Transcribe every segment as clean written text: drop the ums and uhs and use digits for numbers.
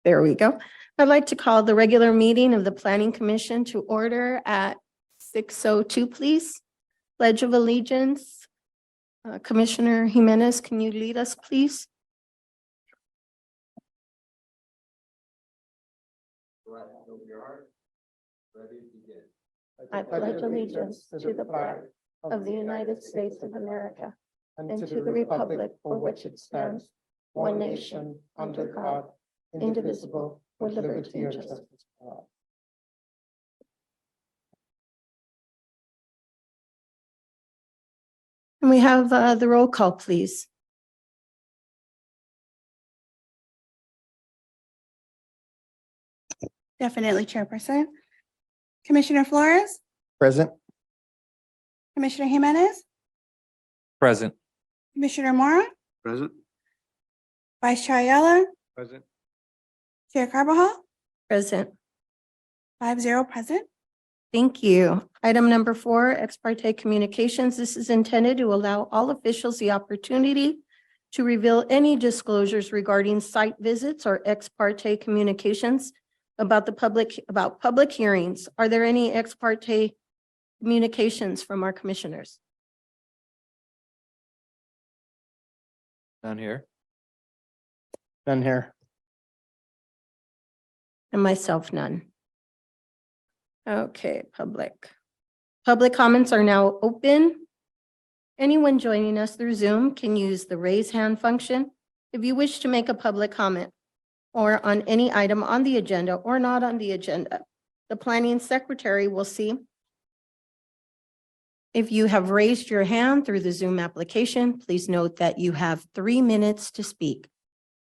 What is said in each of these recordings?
There we go. I'd like to call the regular meeting of the Planning Commission to order at 6:02, please. Pledge of Allegiance. Commissioner Jimenez, can you lead us, please? I pledge allegiance to the flag of the United States of America and to the republic for which it stands, one nation, under God, indivisible, with liberty and justice for all. And we have the roll call, please. Definitely, Chairperson. Commissioner Flores, Present. Commissioner Jimenez, Present. Commissioner Mora, Present. Vice Chair Ayala, Present. Chair Carbajal, Present. 5-0 present. Thank you. Item number 4, ex parte communications. This is intended to allow all officials the opportunity to reveal any disclosures regarding site visits or ex parte communications about public hearings. Are there any ex parte communications from our commissioners? None here. None here. And myself, none. Okay, public. Public comments are now open. Anyone joining us through Zoom can use the raise hand function if you wish to make a public comment or on any item on the agenda or not on the agenda. The planning secretary will see if you have raised your hand through the Zoom application. Please note that you have 3 minutes to speak.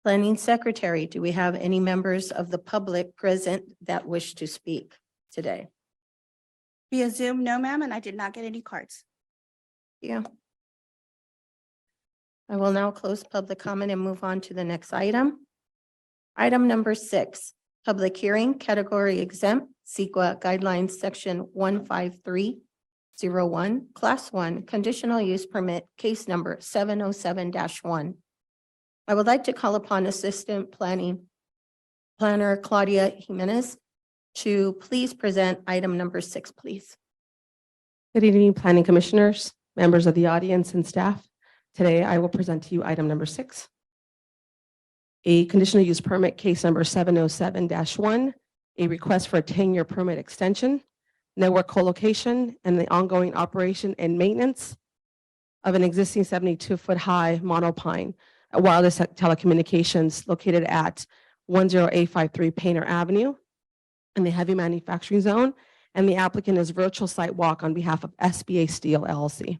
Planning secretary, do we have any members of the public present that wish to speak today? Via Zoom, no, ma'am, and I did not get any cards. Yeah. I will now close public comment and move on to the next item. Item number 6, public hearing, category exempt, CEQA guidelines, section 15301, class 1, conditional use permit, case number 707-1. I would like to call upon Assistant Planner Claudia Jimenez to please present item number 6, please. Good evening, Planning Commissioners, members of the audience and staff. Today, I will present to you item number 6. A conditional use permit case number 707-1, a request for a 10-year permit extension, network co-location, and the ongoing operation and maintenance of an existing 72-foot high monopine wireless telecommunications located at 10853 Painter Avenue in the heavy manufacturing zone, and the applicant is Virtual Site Walk on behalf of SBA Steel LLC.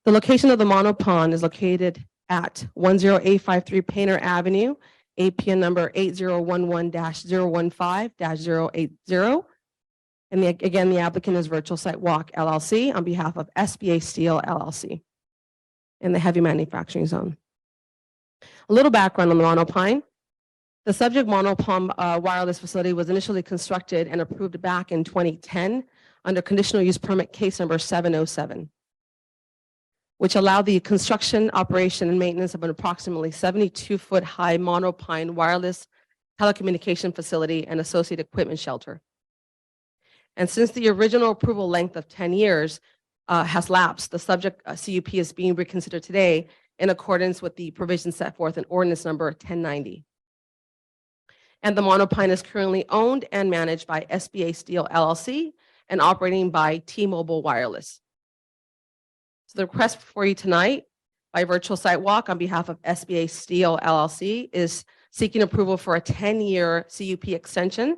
The location of the monopond is located at 10853 Painter Avenue, APN number 8011-015-080. And again, the applicant is Virtual Site Walk LLC on behalf of SBA Steel LLC in the heavy manufacturing zone. A little background on the monopine. The subject monopine wireless facility was initially constructed and approved back in 2010 under conditional use permit case number 707, which allowed the construction, operation, and maintenance of an approximately 72-foot high monopine wireless telecommunication facility and associated equipment shelter. And since the original approval length of 10 years has lapsed, the subject CUP is being reconsidered today in accordance with the provisions set forth in ordinance number 1090. And the monopine is currently owned and managed by SBA Steel LLC and operating by T-Mobile Wireless. So the request for you tonight by Virtual Site Walk on behalf of SBA Steel LLC is seeking approval for a 10-year CUP extension,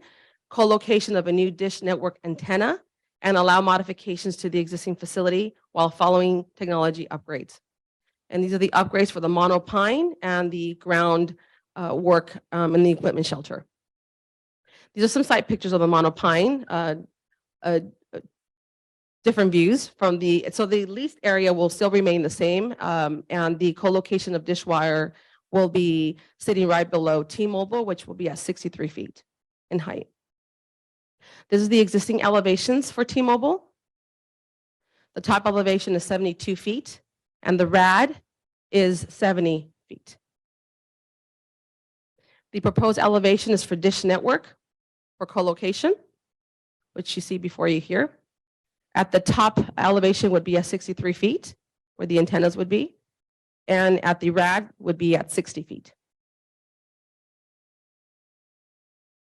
co-location of a new dish network antenna, and allow modifications to the existing facility while following technology upgrades. And these are the upgrades for the monopine and the ground work in the equipment shelter. These are some site pictures of the monopine, different views from so the leased area will still remain the same, and the co-location of dish wire will be sitting right below T-Mobile, which will be at 63 feet in height. This is the existing elevations for T-Mobile. The top elevation is 72 feet, and the RAD is 70 feet. The proposed elevation is for Dish Network for co-location, which you see before you here. At the top elevation would be at 63 feet, where the antennas would be, and at the RAD would be at 60 feet.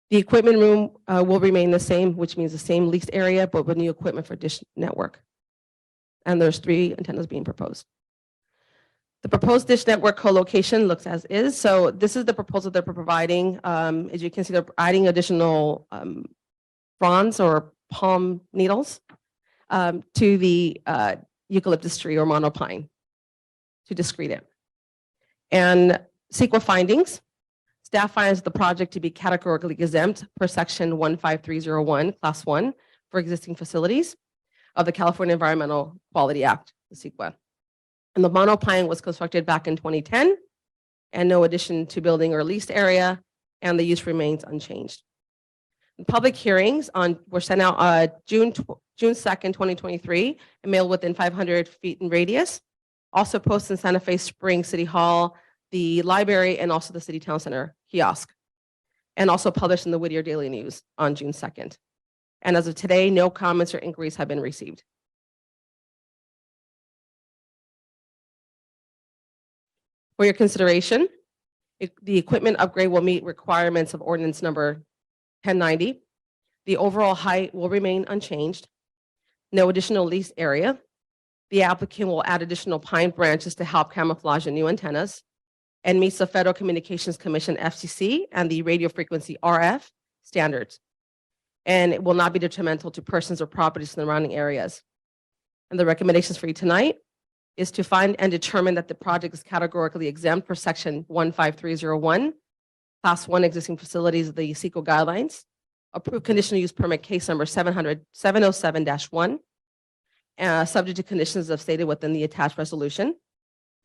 The equipment room will remain the same, which means the same leased area, but with new equipment for Dish Network. And there's 3 antennas being proposed. The proposed Dish Network co-location looks as is. So this is the proposal they're providing. As you can see, they're adding additional fronds or palm needles to the eucalyptus tree or monopine to discrete it. And CEQA findings, staff finds the project to be categorically exempt per section 15301, class 1 for existing facilities of the California Environmental Quality Act, the CEQA. And the monopine was constructed back in 2010 and no addition to building or leased area, and the use remains unchanged. Public hearings were sent out June 2nd, 2023, and mailed within 500 feet in radius. Also posted in Santa Fe Springs City Hall, the library, and also the City Town Center kiosk. And also published in the Whittier Daily News on June 2nd. And as of today, no comments or inquiries have been received. For your consideration, the equipment upgrade will meet requirements of ordinance number 1090. The overall height will remain unchanged. No additional leased area. The applicant will add additional pine branches to help camouflage the new antennas and meets the Federal Communications Commission FCC and the radio frequency RF standards. And it will not be detrimental to persons or properties in the surrounding areas. And the recommendations for you tonight is to find and determine that the project is categorically exempt per section 15301, class 1 existing facilities of the CEQA guidelines, approve conditional use permit case number 707-1, subject to conditions as stated within the attached resolution,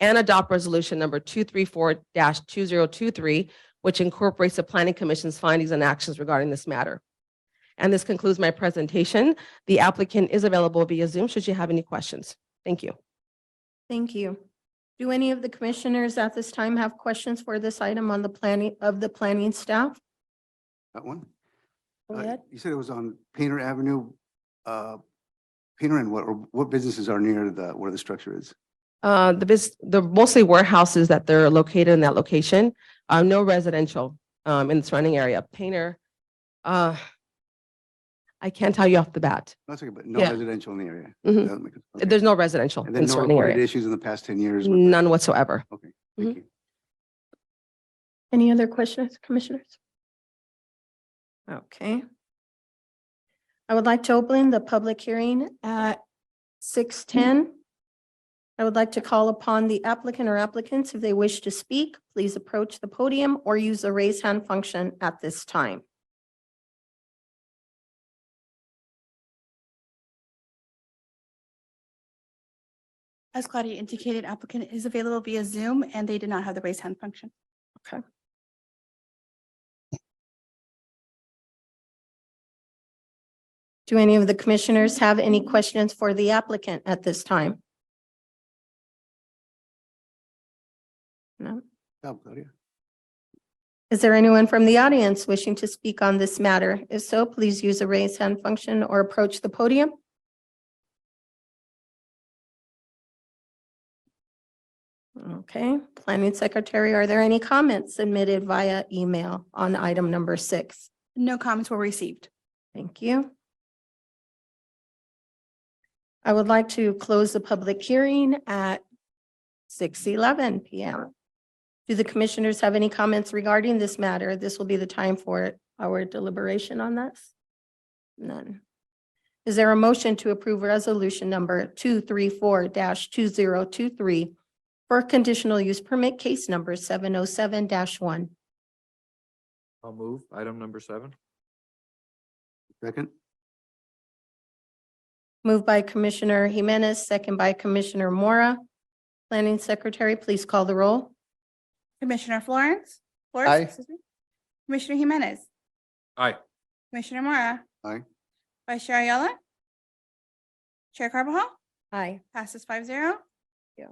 and adopt resolution number 234-2023, which incorporates the Planning Commission's findings and actions regarding this matter. And this concludes my presentation. The applicant is available via Zoom should you have any questions. Thank you. Thank you. Do any of the commissioners at this time have questions for this item on the planning staff? That one? Go ahead. You said it was on Painter Avenue. Painter and what businesses are near where the structure is? The mostly warehouses that they're located in that location. No residential in the surrounding area. Painter, I can't tell you off the bat. That's okay, but no Yeah. residential in the area. Mhm. That makes- okay. There's no residential And in then the no surrounding reported area. issues in the past 10 years? with the- None whatsoever. Okay, Mhm. thank you. Any other questions, commissioners? Okay. I would like to open the public hearing at 6:10. I would like to call upon the applicant or applicants if they wish to speak, please approach the podium or use the raise hand function at this time. As Claudia indicated, applicant is available via Zoom and they did not have the raise hand function. Okay. Do any of the commissioners have any questions for the applicant at this time? No. Oh, Claudia. Is there anyone from the audience wishing to speak on this matter? If so, please use the raise hand function or approach the podium. Okay, Planning Secretary, are there any comments submitted via email on item number 6? No comments were received. Thank you. I would like to close the public hearing at 6:11 PM. Do the commissioners have any comments regarding this matter? This will be the time for our deliberation on this. None. Is there a motion to approve resolution number 234-2023 for conditional use permit case number 707-1? I'll move item number 7. Second? Moved by Commissioner Jimenez, second by Commissioner Mora. Planning Secretary, please call the roll. Commissioner Florence? Aye. Excuse me. Commissioner Jimenez? Aye. Commissioner Mora? Aye. Vice Chair Ayala? Chair Carbajal? Aye. Passes 5-0. Yeah.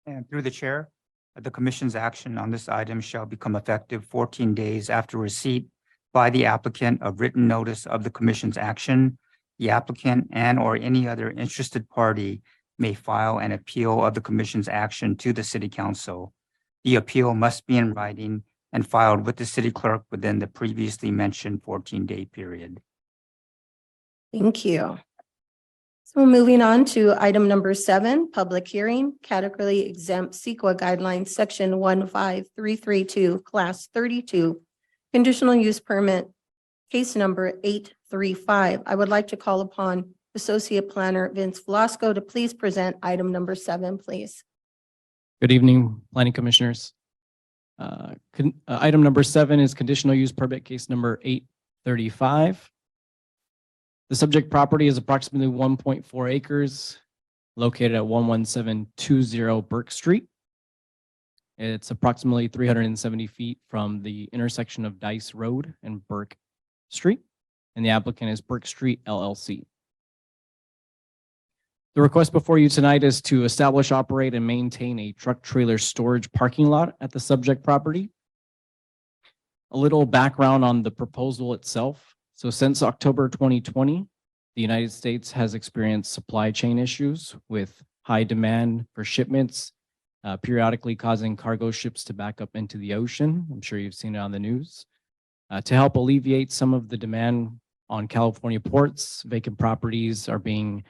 And through the chair, the commission's action on this item shall become effective 14 days after receipt by the applicant of written notice of the commission's action. The applicant and or any other interested party may file an appeal of the commission's action to the city council. The appeal must be in writing and filed with the city clerk within the previously mentioned 14-day period. Thank you. So moving on to item number 7, public hearing, category exempt CEQA guidelines, section 15332, class 32, conditional use permit, case number 835. I would like to call upon Associate Planner Vince Velasco to please present item number 7, please. Good evening, planning commissioners. Item number 7 is conditional use permit case number 835. The subject property is approximately 1.4 acres located at 11720 Burke Street. It's approximately 370 feet from the intersection of Dice Road and Burke Street, and the applicant is Burke Street LLC. The request before you tonight is to establish, operate, and maintain a truck trailer storage parking lot at the subject property. A little background on the proposal itself. So since October 2020, the United States has experienced supply chain issues with high demand for shipments, periodically causing cargo ships to back up into the ocean. I'm sure you've seen it on the news. To help alleviate some of the demand on California ports, vacant properties are being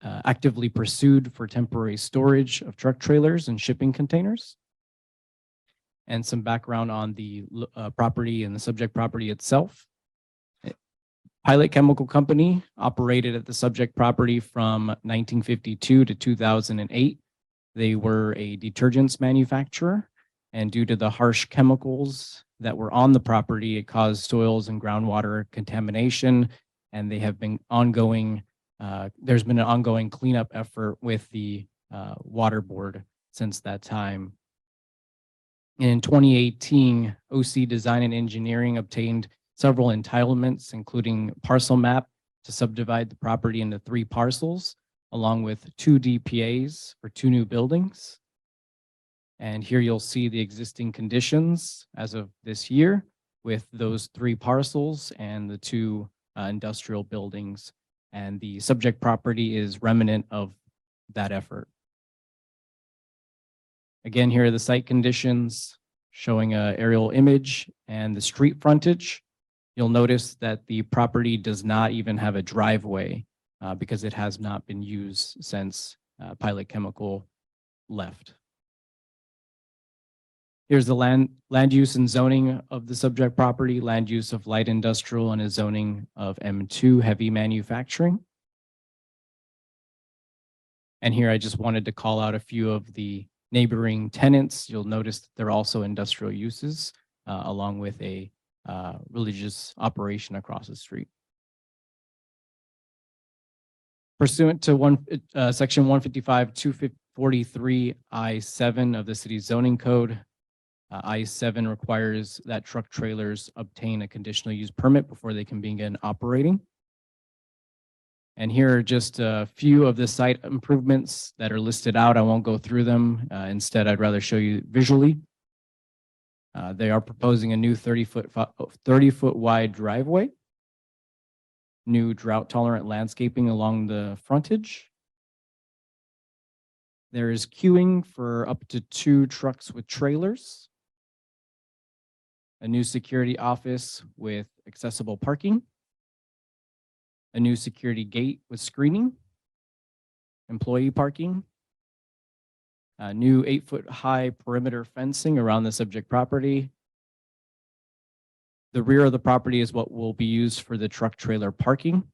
actively pursued for temporary storage of truck trailers and shipping containers. And some background on the property and the subject property itself. Pilot Chemical Company operated at the subject property from 1952 to 2008. They were a detergents manufacturer, and due to the harsh chemicals that were on the property, it caused soils and groundwater contamination, and they have been ongoing. There's been an ongoing cleanup effort with the water board since that time. In 2018, OC Design and Engineering obtained several entitlements, including parcel map to subdivide the property into 3 parcels, along with 2 DPAs for 2 new buildings. And here you'll see the existing conditions as of this year with those 3 parcels and the 2 industrial buildings. And the subject property is remnant of that effort. Again, here are the site conditions showing an aerial image and the street frontage. You'll notice that the property does not even have a driveway because it has not been used since Pilot Chemical left. Here's the land use and zoning of the subject property, land use of light industrial and a zoning of M2 heavy manufacturing. And here I just wanted to call out a few of the neighboring tenants. You'll notice that they're also industrial uses along with a religious operation across the street. Pursuant to section 155-243 I-7 of the city's zoning code, I-7 requires that truck trailers obtain a conditional use permit before they can begin operating. And here are just a few of the site improvements that are listed out. I won't go through them. Instead, I'd rather show you visually. They are proposing a new 30-foot wide driveway, new drought-tolerant landscaping along the frontage. There is queuing for up to 2 trucks with trailers, a new security office with accessible parking, a new security gate with screening, employee parking, a new 8-foot high perimeter fencing around the subject property. The rear of the property is what will be used for the truck trailer parking.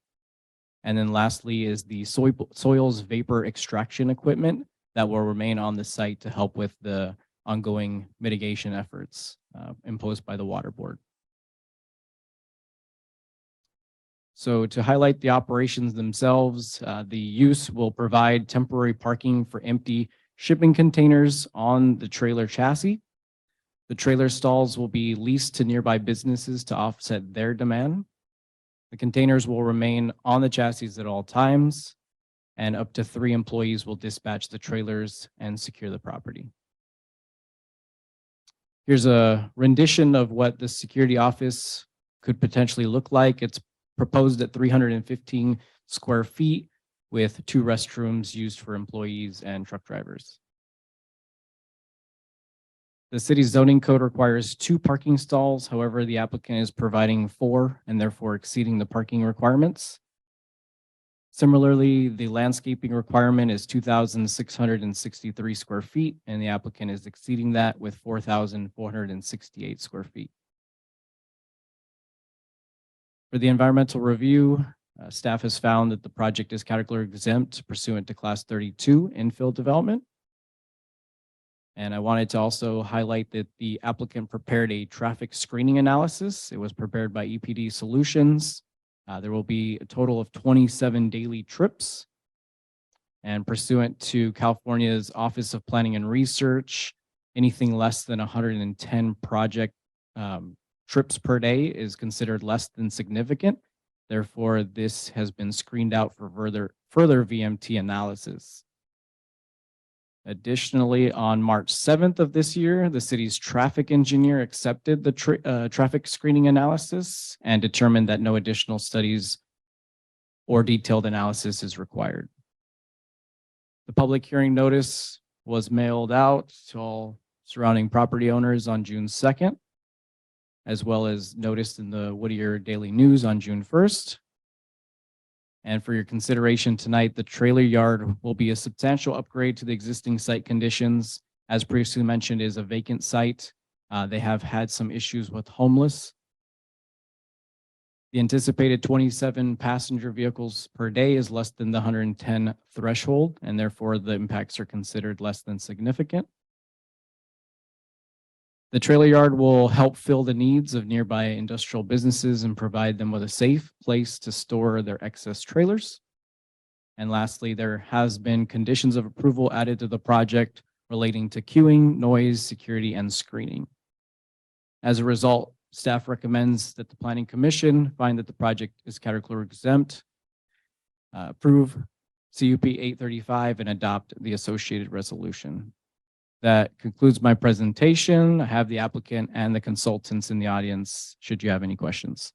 And then lastly is the soils vapor extraction equipment that will remain on the site to help with the ongoing mitigation efforts imposed by the water board. So to highlight the operations themselves, the use will provide temporary parking for empty shipping containers on the trailer chassis. The trailer stalls will be leased to nearby businesses to offset their demand. The containers will remain on the chassis at all times, and up to 3 employees will dispatch the trailers and secure the property. Here's a rendition of what the security office could potentially look like. It's proposed at 315 square feet with 2 restrooms used for employees and truck drivers. The city's zoning code requires 2 parking stalls. However, the applicant is providing 4 and therefore exceeding the parking requirements. Similarly, the landscaping requirement is 2,663 square feet, and the applicant is exceeding that with 4,468 square feet. For the environmental review, staff has found that the project is category exempt pursuant to Class 32 infill development. And I wanted to also highlight that the applicant prepared a traffic screening analysis. It was prepared by EPD Solutions. There will be a total of 27 daily trips. And pursuant to California's Office of Planning and Research, anything less than 110 project trips per day is considered less than significant. Therefore, this has been screened out for further VMT analysis. Additionally, on March 7th of this year, the city's traffic engineer accepted the traffic screening analysis and determined that no additional studies or detailed analysis is required. The public hearing notice was mailed out to all surrounding property owners on June 2nd, as well as noticed in the Whittier Daily News on June 1st. And for your consideration tonight, the trailer yard will be a substantial upgrade to the existing site conditions. As previously mentioned, is a vacant site. They have had some issues with homeless. The anticipated 27 passenger vehicles per day is less than the 110 threshold, and therefore the impacts are considered less than significant. The trailer yard will help fill the needs of nearby industrial businesses and provide them with a safe place to store their excess trailers. And lastly, there has been conditions of approval added to the project relating to queuing, noise, security, and screening. As a result, staff recommends that the Planning Commission find that the project is category exempt, approve CUP 835, and adopt the associated resolution. That concludes my presentation. I have the applicant and the consultants in the audience, should you have any questions.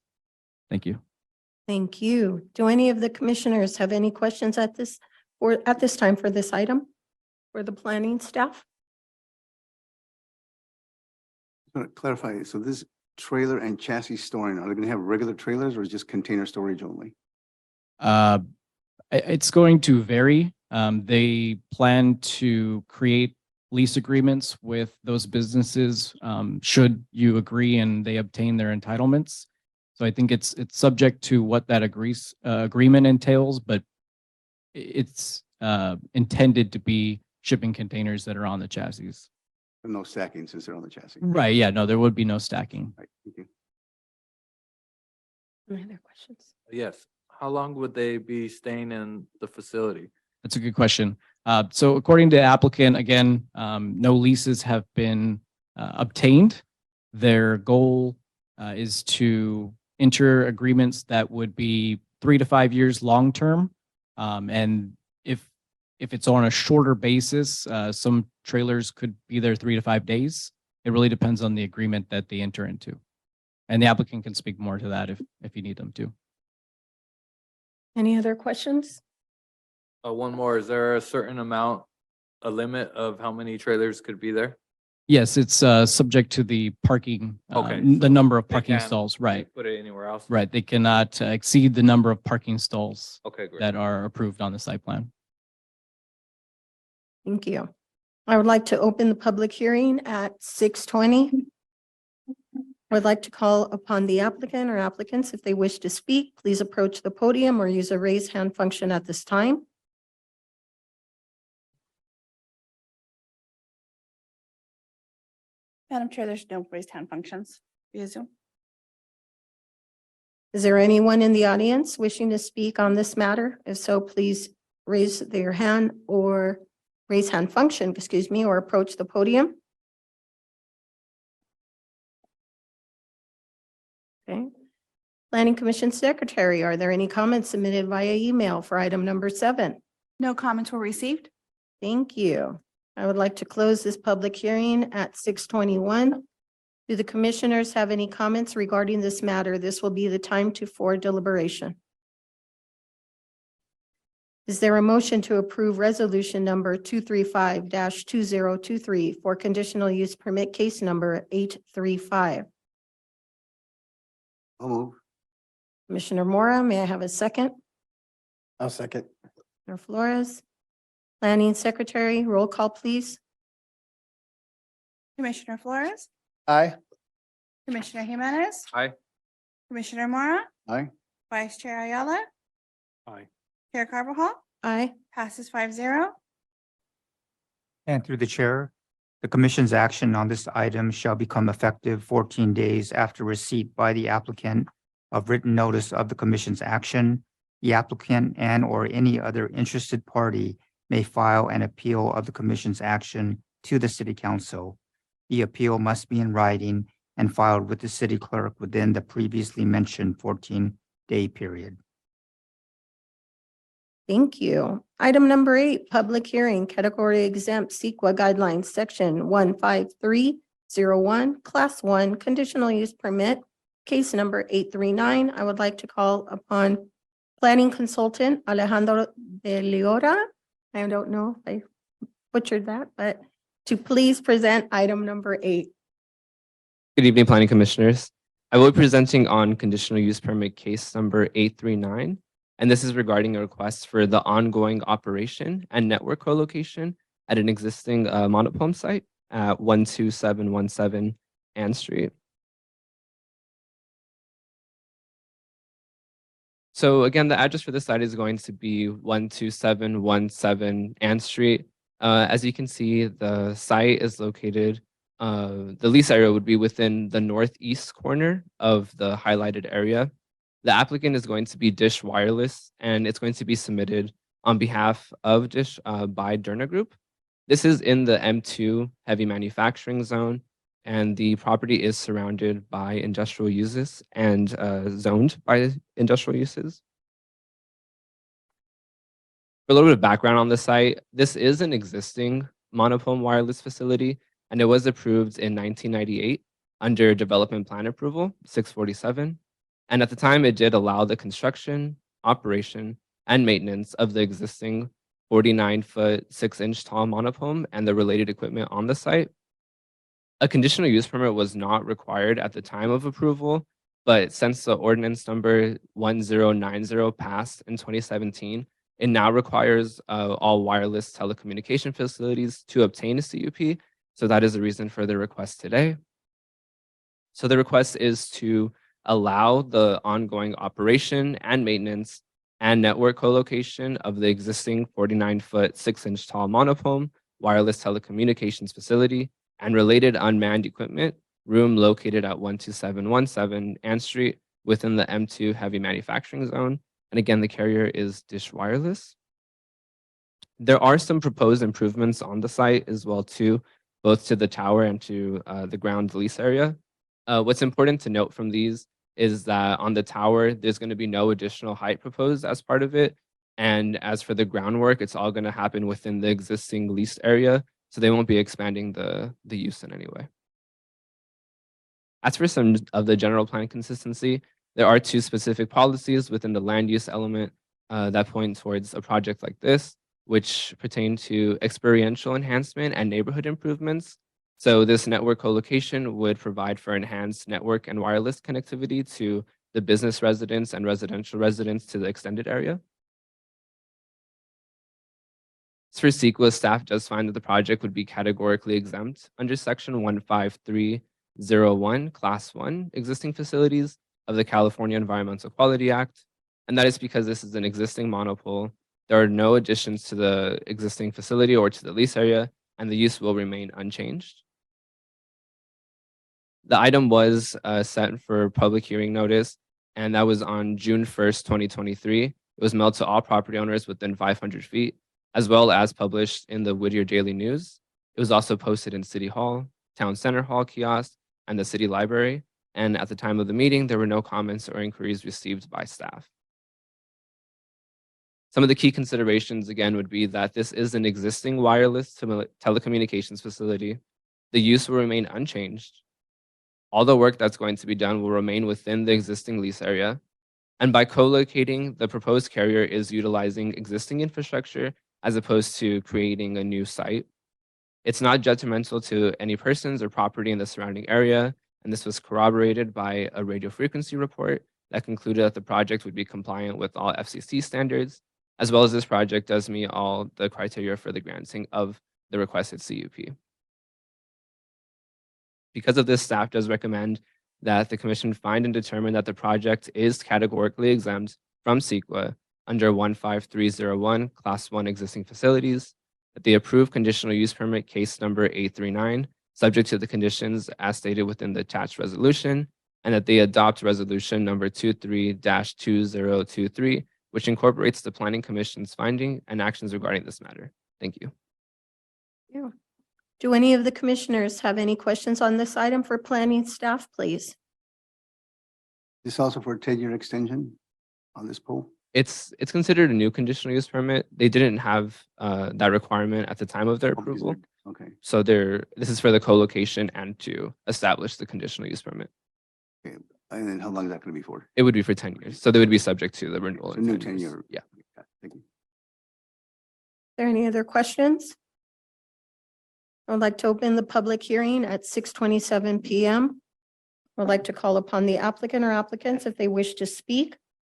Thank you. Thank you. Do any of the commissioners have any questions at this time for this item for the planning staff? I want to clarify, so this trailer and chassis storing, are they going to have regular trailers or just container storage only? It's going to vary. They plan to create lease agreements with those businesses should you agree and they obtain their entitlements. So I think it's subject to what that agreement entails, but it's intended to be shipping containers that are on the chassis. No stacking since they're on the chassis. Right. Yeah. No, there would be no stacking. Right, thank you. Any other questions? Yes. How long would they be staying in the facility? That's a good question. So according to the applicant, again, no leases have been obtained. Their goal is to enter agreements that would be 3 to 5 years long-term. And if it's on a shorter basis, some trailers could be there 3 to 5 days. It really depends on the agreement that they enter into. And the applicant can speak more to that if you need them to. Any other questions? One more, is there a certain amount, a limit of how many trailers could be there? Yes, it's subject to the parking, Okay, the number of They parking can't stalls, right? Put it anywhere else? Right. They cannot exceed the number of parking stalls Okay, great. that are approved on the site plan. Thank you. I would like to open the public hearing at 6:20. I would like to call upon the applicant or applicants if they wish to speak. Please approach the podium or use a raise hand function at this time. Madam Chair, there's no raised hand functions via Zoom. Is there anyone in the audience wishing to speak on this matter? If so, please raise their hand or raise hand function, excuse me, or approach the podium. Okay. Planning Commission Secretary, are there any comments submitted via email for item number 7? No comments were received. Thank you. I would like to close this public hearing at 6:21. Do the commissioners have any comments regarding this matter? This will be the time for deliberation. Is there a motion to approve resolution number 235-2023 for conditional use permit case number 835? I'll move. Commissioner Mora, may I have a second? I'll second. Commissioner Flores? Planning Secretary, roll call, please. Commissioner Flores, Aye. Commissioner Jimenez, Aye. Commissioner Mora, Aye. Vice Chair Ayala, Aye. Chair Carvajal, Aye. passes 5-0. And through the chair, the commission's action on this item shall become effective 14 days after receipt by the applicant of written notice of the commission's action. The applicant and/or any other interested party may file an appeal of the commission's action to the city council. The appeal must be in writing and filed with the city clerk within the previously mentioned 14-day period. Thank you. Item number 8, public hearing, category exempt CEQA guidelines, section 15301, class 1, conditional use permit, case number 839. I would like to call upon planning consultant Alejandro de Leora. I don't know if I butchered that, but to please present item number 8. Good evening, Planning Commissioners. I will be presenting on conditional use permit case number 839, and this is regarding a request for the ongoing operation and network co-location at an existing monopole site at 12717 Ann Street. So again, the address for this site is going to be 12717 Ann Street. As you can see, the site is located, the lease area would be within the northeast corner of the highlighted area. The applicant is going to be Dish Wireless, and it's going to be submitted on behalf of Dish by Derna Group. This is in the M2 heavy manufacturing zone, and the property is surrounded by industrial uses and zoned by industrial uses. For a little bit of background on the site, this is an existing monopole wireless facility, and it was approved in 1998 under development plan approval 647. And at the time, it did allow the construction, operation, and maintenance of the existing 49-foot, 6-inch tall monopole and the related equipment on the site. A conditional use permit was not required at the time of approval, but since the ordinance number 1090 passed in 2017, it now requires all wireless telecommunication facilities to obtain a CUP. So that is the reason for the request today. So the request is to allow the ongoing operation and maintenance and network co-location of the existing 49-foot, 6-inch tall monopole wireless telecommunications facility and related unmanned equipment room located at 12717 Ann Street within the M2 heavy manufacturing zone. And again, the carrier is Dish Wireless. There are some proposed improvements on the site as well too, both to the tower and to the ground lease area. What's important to note from these is that on the tower, there's going to be no additional height proposed as part of it. And as for the groundwork, it's all going to happen within the existing leased area. So they won't be expanding the use in any way. As for some of the general plan consistency, there are 2 specific policies within the land use element that point towards a project like this, which pertain to experiential enhancement and neighborhood improvements. So this network co-location would provide for enhanced network and wireless connectivity to the business residents and residential residents to the extended area. As for CEQA, staff does find that the project would be categorically exempt under section 15301, class 1, existing facilities of the California Environmental Quality Act. And that is because this is an existing monopole. There are no additions to the existing facility or to the lease area, and the use will remain unchanged. The item was set for public hearing notice, and that was on June 1st, 2023. It was mailed to all property owners within 500 feet, as well as published in the Whittier Daily News. It was also posted in City Hall, Town Center Hall kiosk, and the City Library. And at the time of the meeting, there were no comments or inquiries received by staff. Some of the key considerations, again, would be that this is an existing wireless telecommunications facility. The use will remain unchanged. All the work that's going to be done will remain within the existing lease area. And by co-locating, the proposed carrier is utilizing existing infrastructure as opposed to creating a new site. It's not detrimental to any persons or property in the surrounding area, and this was corroborated by a radio frequency report that concluded that the project would be compliant with all FCC standards, as well as this project does meet all the criteria for the granting of the requested CUP. Because of this, staff does recommend that the commission find and determine that the project is categorically exempt from CEQA under 15301 Class 1 existing facilities, that the approved conditional use permit case number 839, subject to the conditions as stated within the attached resolution, and that they adopt resolution number 23-2023, which incorporates the Planning Commission's finding and actions regarding this matter. Thank you. Do any of the commissioners have any questions on this item for planning staff, please? This also for a 10-year extension on this pool? It's considered a new conditional use permit. They didn't have that requirement at the time of their approval. Okay. So this is for the co-location and to establish the conditional use permit. And then how long is that going to be for? It would be for 10 years. So they would be subject to the renewal. So in new 10 years. 10-year. Yeah. Thank you. Are there any other questions? I'd like to open the public hearing at 6:27 PM. I'd like to call upon the applicant or applicants if they wish to speak.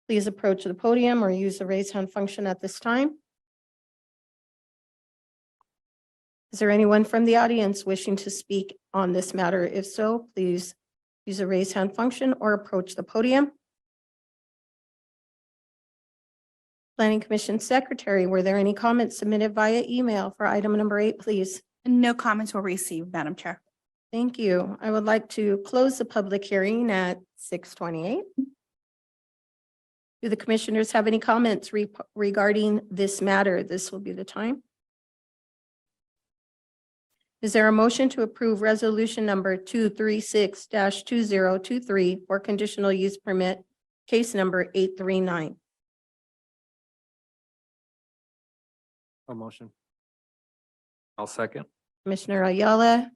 Please approach the podium or use the raise hand function at this time. Is there anyone from the audience wishing to speak on this matter? If so, please use the raise hand function or approach the podium. Planning Commission Secretary, were there any comments submitted via email for item number 8, please? No comments were received, Madam Chair. Thank you. I would like to close the public hearing at 6:28. Do the commissioners have any comments regarding this matter? This will be the time. Is there a motion to approve resolution number 236-2023 for conditional use permit, case number 839? A motion. I'll second. Commissioner Ayala,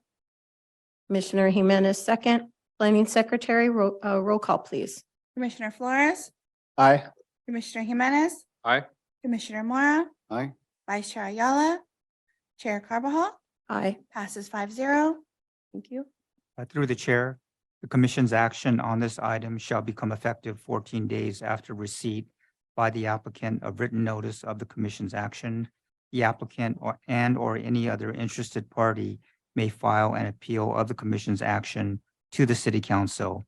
Commissioner Jimenez, second. Planning Secretary, roll call, please. Commissioner Flores, Aye. Commissioner Jimenez, Aye. Commissioner Mora, Aye. Vice Chair Ayala, Chair Carbajal, Aye. passes 5-0. Thank you. Through the chair, the commission's action on this item shall become effective 14 days after receipt by the applicant of written notice of the commission's action. The applicant or any other interested party may file an appeal of the commission's action to the city council.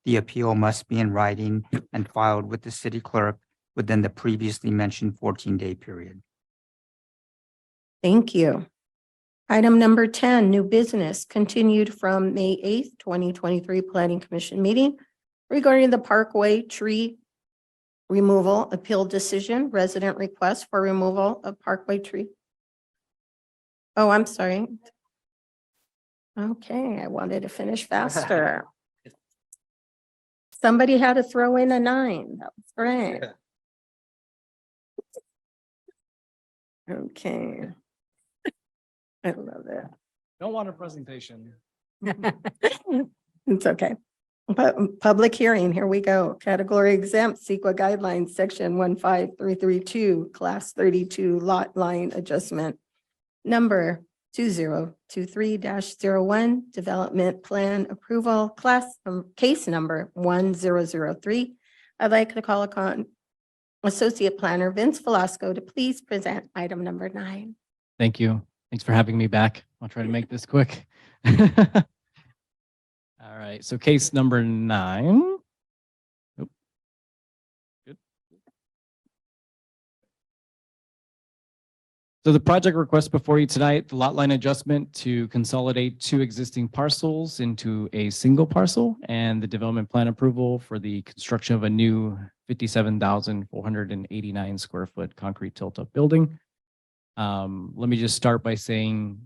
The appeal must be in writing and filed with the city clerk within the previously mentioned 14-day period. Thank you. Item number 10, new business, continued from May 8th, 2023 Planning Commission meeting regarding the Parkway tree removal appeal decision, resident request for removal of Parkway tree. Oh, I'm sorry. Okay, I wanted to finish faster. Somebody had to throw in a 9. That was great. Okay. I love it. Don't want a presentation. It's okay. But public hearing, here we go. Category exempt, CEQA guidelines, section 15332, class 32 lot line adjustment. Number 2023-01, development plan approval, case number 1003. I'd like to call upon Associate Planner Vince Velasco to please present item number 9. Thank you. Thanks for having me back. I'll try to make this quick. All right, so case number 9. Oop. Good. So the project request before you tonight, the lot line adjustment to consolidate 2 existing parcels into a single parcel, and the development plan approval for the construction of a new 57,489 square foot concrete tilt-up building. Let me just start by saying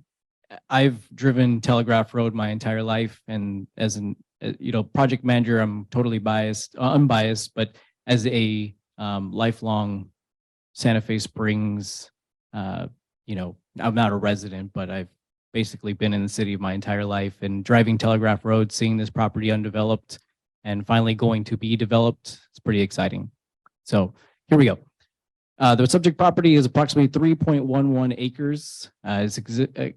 I've driven Telegraph Road my entire life, and as an project manager, I'm totally unbiased, but as a lifelong Santa Fe Springs. You know, I'm not a resident, but I've basically been in the city my entire life, and driving Telegraph Road, seeing this property undeveloped and finally going to be developed, it's pretty exciting. So here we go. The subject property is approximately 3.11 acres. It's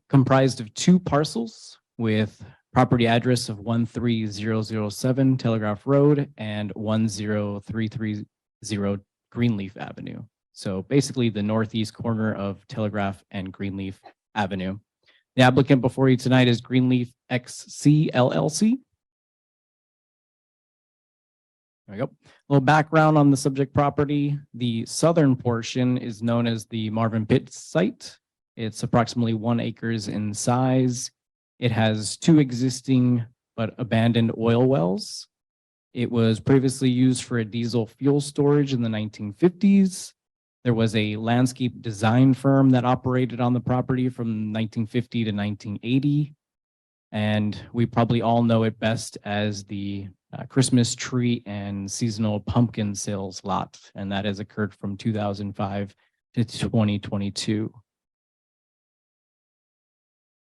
comprised of 2 parcels with property address of 13007 Telegraph Road and 10330 Greenleaf Avenue. So basically the northeast corner of Telegraph and Greenleaf Avenue. The applicant before you tonight is Greenleaf XC LLC. There we go. A little background on the subject property. The southern portion is known as the Marvin Pitt site. It's approximately 1 acres in size. It has 2 existing but abandoned oil wells. It was previously used for a diesel fuel storage in the 1950s. There was a landscape design firm that operated on the property from 1950 to 1980. And we probably all know it best as the Christmas tree and seasonal pumpkin sales lot. And that has occurred from 2005 to 2022.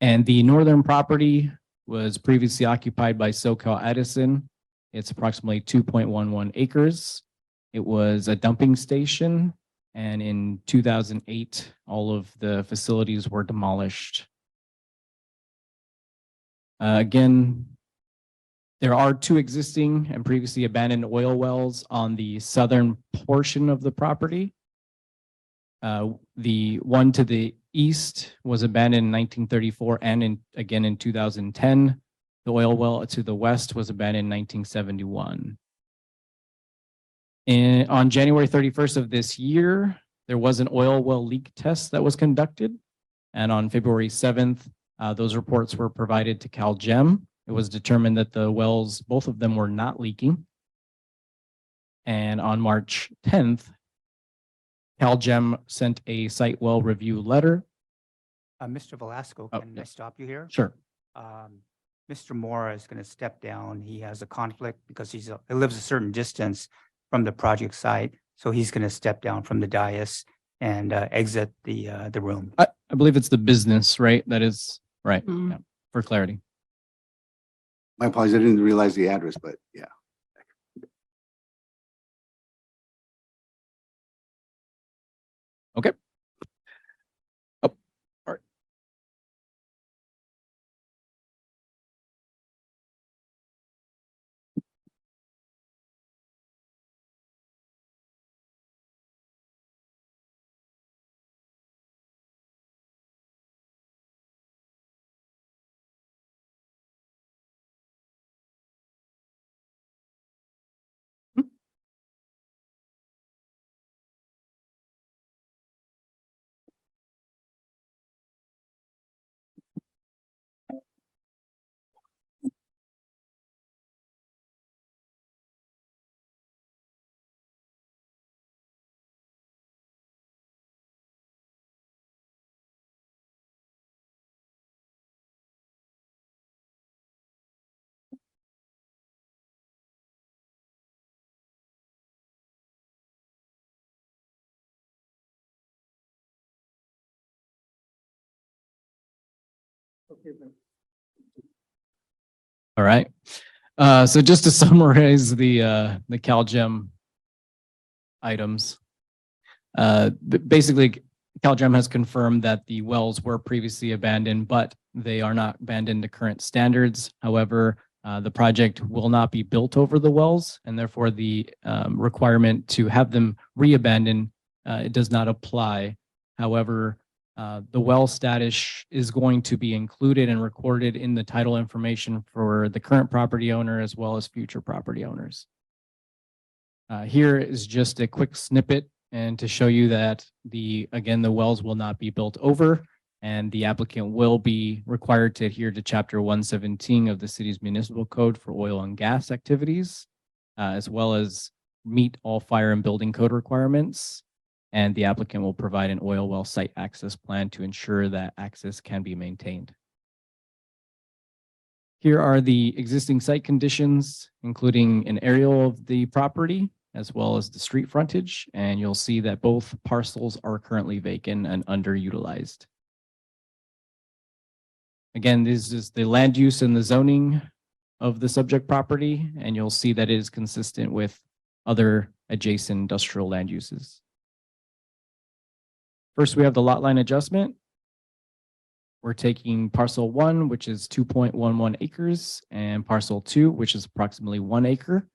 And the northern property was previously occupied by SoCal Edison. It's approximately 2.11 acres. It was a dumping station. And in 2008, all of the facilities were demolished. Again, there are 2 existing and previously abandoned oil wells on the southern portion of the property. The one to the east was abandoned in 1934 and again in 2010. The oil well to the west was abandoned in 1971. On January 31st of this year, there was an oil well leak test that was conducted. And on February 7th, those reports were provided to CalGEM. It was determined that the wells, both of them, were not leaking. And on March 10th, CalGEM sent a site well review letter. Mr. Velasco, Oh, can I yes. stop you here? Sure. Mr. Mora is going to step down. He has a conflict because he lives a certain distance from the project site. So he's going to step down from the dais and exit the room. I believe it's the business, right? That is right. Mhm. Yeah, for clarity. My apologies, I didn't realize the address, but yeah. Okay. Oh, all right. All right. So just to summarize the CalGEM items, basically CalGEM has confirmed that the wells were previously abandoned, but they are not abandoned to current standards. However, the project will not be built over the wells, and therefore the requirement to have them re-abandoned it does not apply. However, the well status is going to be included and recorded in the title information for the current property owner as well as future property owners. Here is just a quick snippet and to show you that again, the wells will not be built over and the applicant will be required to adhere to Chapter 117 of the city's municipal code for oil and gas activities, as well as meet all fire and building code requirements. And the applicant will provide an oil well site access plan to ensure that access can be maintained. Here are the existing site conditions, including an aerial of the property as well as the street frontage, and you'll see that both parcels are currently vacant and underutilized. Again, this is the land use and the zoning of the subject property, and you'll see that it is consistent with other adjacent industrial land uses. First, we have the lot line adjustment. We're taking parcel 1, which is 2.11 acres, and parcel 2, which is approximately 1 acre,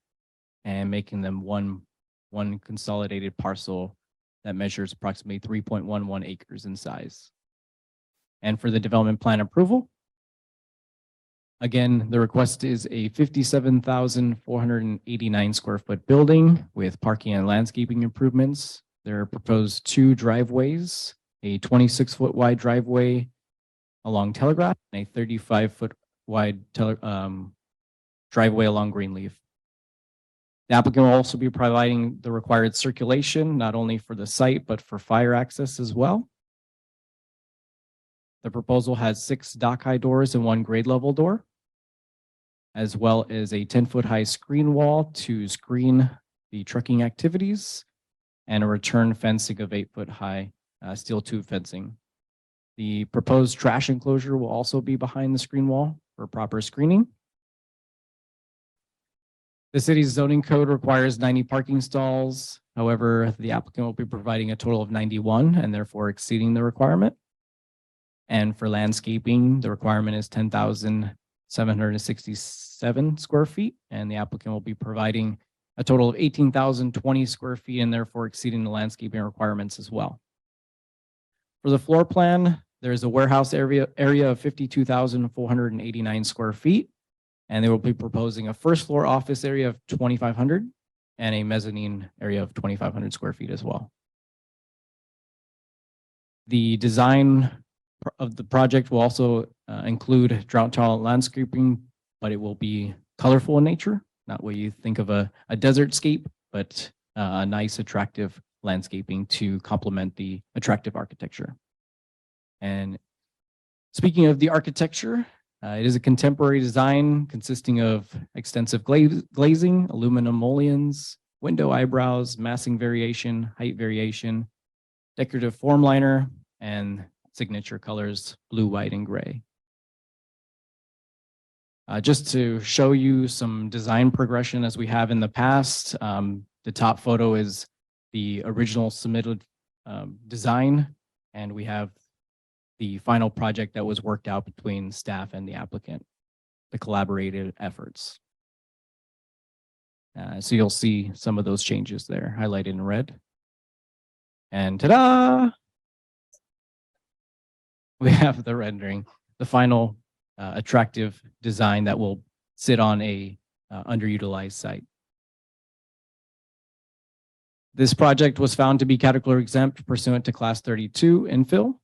and making them one consolidated parcel that measures approximately 3.11 acres in size. And for the development plan approval, again, the request is a 57,489 square foot building with parking and landscaping improvements. There are proposed 2 driveways, a 26-foot wide driveway along Telegraph and a 35-foot wide driveway along Greenleaf. The applicant will also be providing the required circulation, not only for the site, but for fire access as well. The proposal has 6 dock high doors and 1 grade level door, as well as a 10-foot high screen wall to screen the trucking activities and a return fencing of 8-foot high steel tube fencing. The proposed trash enclosure will also be behind the screen wall for proper screening. The city's zoning code requires 90 parking stalls. However, the applicant will be providing a total of 91 and therefore exceeding the requirement. And for landscaping, the requirement is 10,767 square feet, and the applicant will be providing a total of 18,020 square feet and therefore exceeding the landscaping requirements as well. For the floor plan, there's a warehouse area of 52,489 square feet, and they will be proposing a first floor office area of 2,500 and a mezzanine area of 2,500 square feet as well. The design of the project will also include drought tolerant landscaping, but it will be colorful in nature, not what you think of a desert scape, but a nice, attractive landscaping to complement the attractive architecture. And speaking of the architecture, it is a contemporary design consisting of extensive glazing, aluminum mullions, window eyebrows, massing variation, height variation, decorative form liner, and signature colors, blue, white, and gray. Just to show you some design progression as we have in the past, the top photo is the original submitted design, and we have the final project that was worked out between staff and the applicant, the collaborative efforts. So you'll see some of those changes there highlighted in red. And ta-da! We have the rendering, the final attractive design that will sit on a underutilized site. This project was found to be category exempt pursuant to Class 32 infill.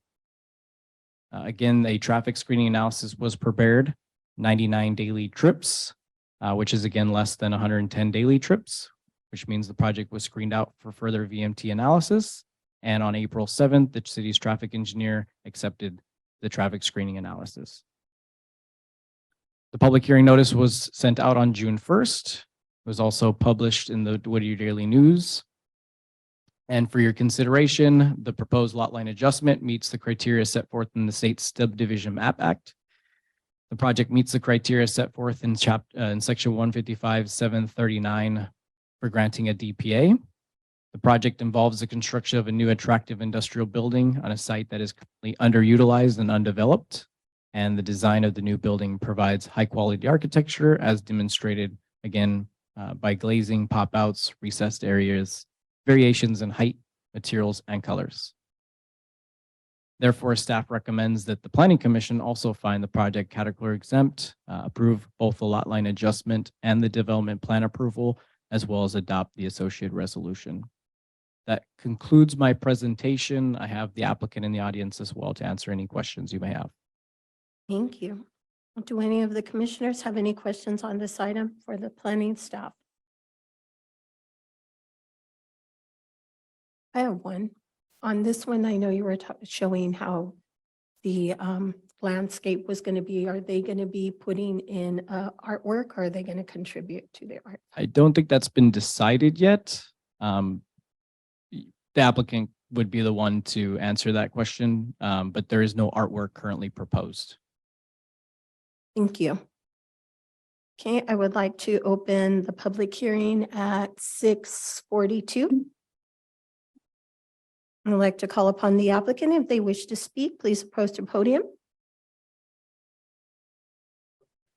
Again, a traffic screening analysis was prepared, 99 daily trips, which is again less than 110 daily trips, which means the project was screened out for further VMT analysis. And on April 7th, the city's traffic engineer accepted the traffic screening analysis. The public hearing notice was sent out on June 1st. It was also published in the Whittier Daily News. And for your consideration, the proposed lot line adjustment meets the criteria set forth in the state's Subdivision Map Act. The project meets the criteria set forth in section 155-739 for granting a DPA. The project involves the construction of a new attractive industrial building on a site that is currently underutilized and undeveloped. And the design of the new building provides high quality architecture as demonstrated again by glazing, pop outs, recessed areas, variations in height, materials, and colors. Therefore, staff recommends that the Planning Commission also find the project category exempt, approve both the lot line adjustment and the development plan approval, as well as adopt the associated resolution. That concludes my presentation. I have the applicant in the audience as well to answer any questions you may have. Thank you. Do any of the commissioners have any questions on this item for the planning staff? I have one. On this one, I know you were showing how the landscape was going to be? Are they going to be putting in artwork? Or are they going to contribute to the art? I don't think that's been decided yet. The applicant would be the one to answer that question, but there is no artwork currently proposed. Thank you. Okay, I would like to open the public hearing at 6:42. I'd like to call upon the applicant. If they wish to speak, please approach the podium.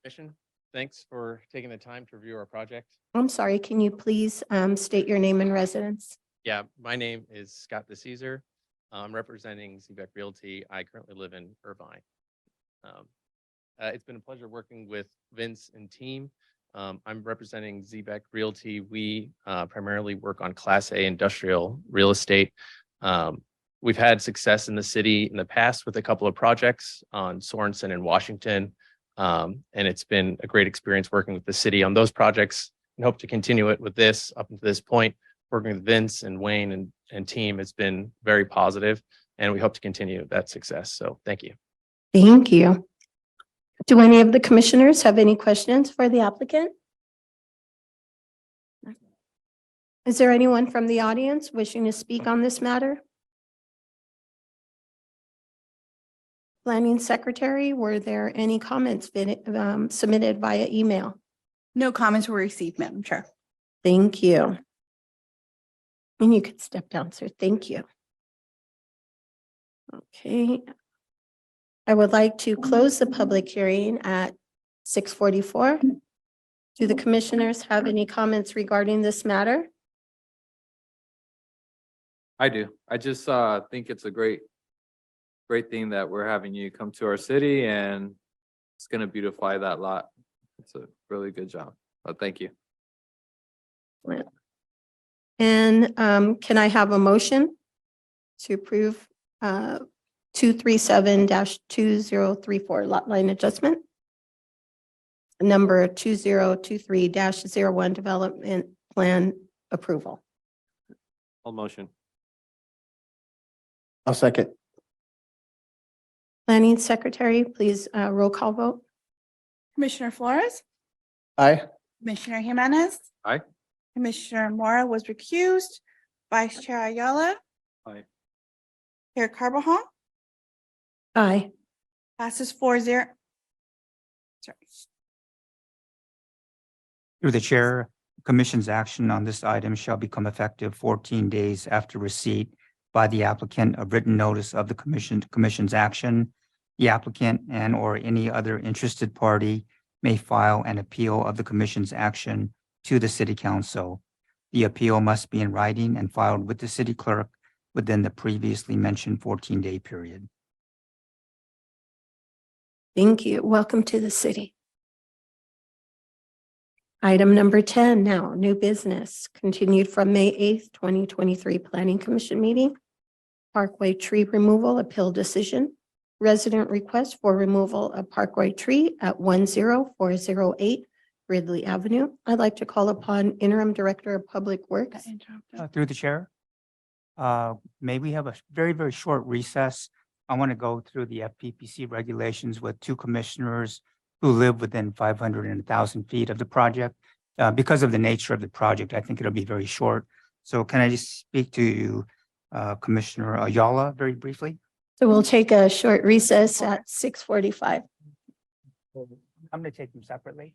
Commission, thanks for taking the time to review our project. I'm sorry, can you please state your name and residence? Yeah, my name is Scott DeCesar. I'm representing Zeebeck Realty. I currently live in Irvine. It's been a pleasure working with Vince and team. I'm representing Zeebeck Realty. We primarily work on Class A industrial real estate. We've had success in the city in the past with a couple of projects on Sorensen and Washington. And it's been a great experience working with the city on those projects and hope to continue it with this up until this point. Working with Vince and Wayne and team has been very positive, and we hope to continue that success. So thank you. Thank you. Do any of the commissioners have any questions for the applicant? Is there anyone from the audience wishing to speak on this matter? Planning Secretary, were there any comments submitted via email? No comments were received, Madam Chair. Thank you. And you could step down, sir. Thank you. Okay. I would like to close the public hearing at 6:44. Do the commissioners have any comments regarding this matter? I do. I just think it's a great thing that we're having you come to our city, and it's gonna beautify that lot. It's a really good job. But thank you. And can I have a motion to approve 237-2034 lot line adjustment? Number 2023-01 development plan approval. All motion. I'll second. Planning Secretary, please roll call vote. Commissioner Flores, Aye. Commissioner Jimenez. Aye. Commissioner Mora was recused. Vice Chair Ayala. Aye. Chair Carbajal Aye. passes 4-0. Sorry. Through the chair, Commission's action on this item shall become effective 14 days after receipt by the applicant of written notice of the commission's action. The applicant and or any other interested party may file an appeal of the commission's action to the city council. The appeal must be in writing and filed with the city clerk within the previously mentioned 14-day period. Thank you. Welcome to the city. Item number 10 now, new business, continued from May 8th, 2023 Planning Commission meeting. Parkway tree removal appeal decision. Resident request for removal of Parkway tree at 10408 Ridley Avenue. I'd like to call upon Interim Director of Public Works. Through the chair, may we have a very, very short recess? I want to go through the FPPC regulations with two commissioners who live within 500 and 1,000 feet of the project. Because of the nature of the project, I think it'll be very short. So can I just speak to Commissioner Ayala very briefly? So we'll take a short recess at 6:45. I'm going to take them separately.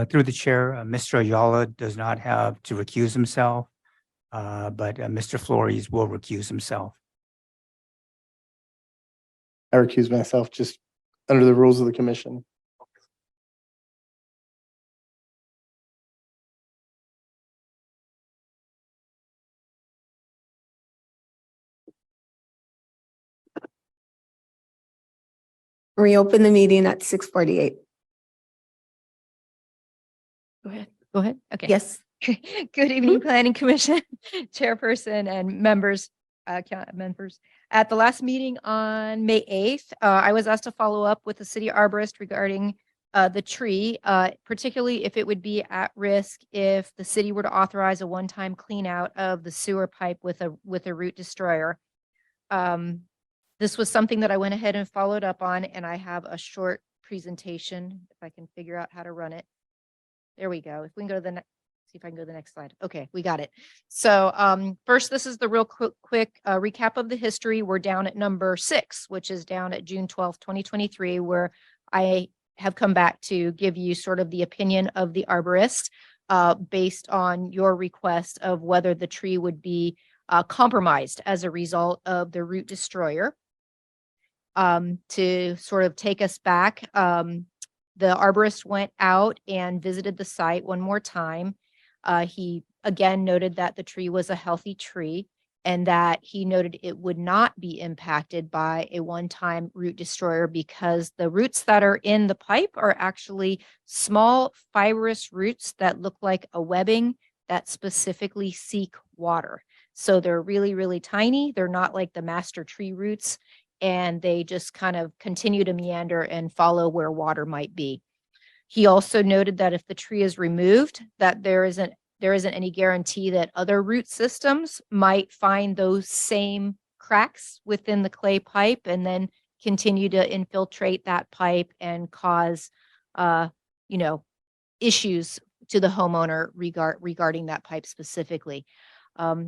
Through the chair, Mr. Ayala does not have to recuse himself, but Mr. Flores will recuse himself. I recuse myself just under the rules of the commission. Reopen the meeting at 6:48. Go ahead. Go ahead. Okay. Yes. Good evening, Planning Commission, Chairperson and members, members. At the last meeting on May 8th, I was asked to follow up with the city arborist regarding the tree, particularly if it would be at risk if the city were to authorize a one-time clean out of the sewer pipe with a root destroyer. This was something that I went ahead and followed up on, and I have a short presentation if I can figure out how to run it. There we go. If we can go to the next, see if I can go to the next slide. Okay, we got it. So first, this is the real quick recap of the history. We're down at number 6, which is down at June 12th, 2023, where I have come back to give you sort of the opinion of the arborist based on your request of whether the tree would be compromised as a result of the root destroyer. To sort of take us back, the arborist went out and visited the site one more time. He again noted that the tree was a healthy tree and that he noted it would not be impacted by a one-time root destroyer because the roots that are in the pipe are actually small fibrous roots that look like a webbing that specifically seek water. So they're really, really tiny. They're not like the master tree roots, and they just kind of continue to meander and follow where water might be. He also noted that if the tree is removed, that there isn't any guarantee that other root systems might find those same cracks within the clay pipe and then continue to infiltrate that pipe and cause, issues to the homeowner regarding that pipe specifically.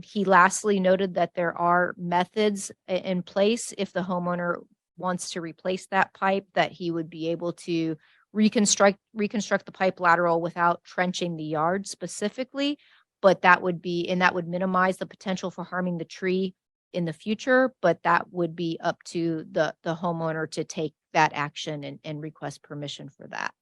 He lastly noted that there are methods in place if the homeowner wants to replace that pipe, that he would be able to reconstruct the pipe lateral without trenching the yard specifically, but that would minimize the potential for harming the tree in the future, but that would be up to the homeowner to take that action and request permission for that.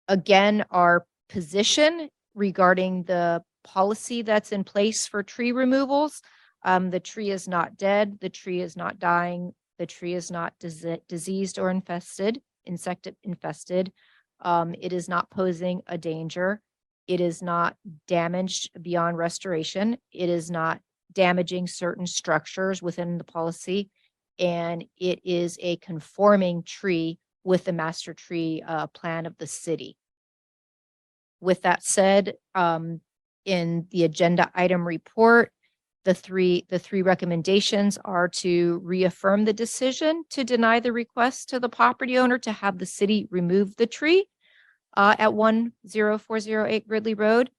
Again, our position regarding the policy that's in place for tree removals. The tree is not dead. The tree is not dying. The tree is not diseased or insect infested. It is not posing a danger. It is not damaged beyond restoration. It is not damaging certain structures within the policy. And it is a conforming tree with the master tree plan of the city. With that said, in the agenda item report, the three recommendations are to reaffirm the decision to deny the request to the property owner to have the city remove the tree at 10408 Gridley Road,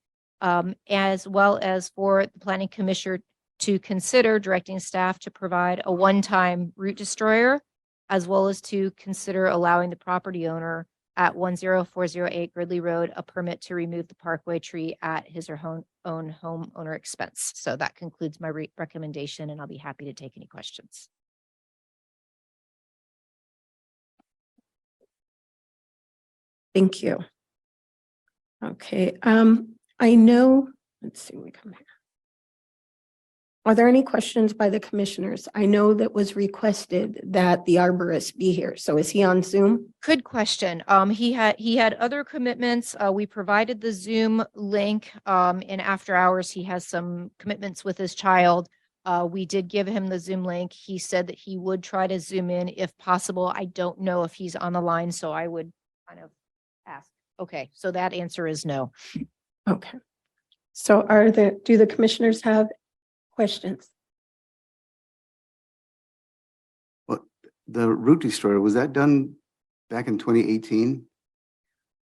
as well as for the planning commissioner to consider directing staff to provide a one-time root destroyer, as well as to consider allowing the property owner at 10408 Gridley Road a permit to remove the parkway tree at his or her own homeowner expense. So that concludes my recommendation, and I'll be happy to take any questions. Thank you. Okay, I know, let's see, we come here. Are there any questions by the commissioners? I know that was requested that the arborist be here. So is he on Zoom? Good question. He had other commitments. We provided the Zoom link. In after hours, he has some commitments with his child. We did give him the Zoom link. He said that he would try to Zoom in if possible. I don't know if he's on the line, so I would kind of ask. Okay, so that answer is no. Okay. So do the commissioners have questions? Well, the root destroyer, was that done back in 2018?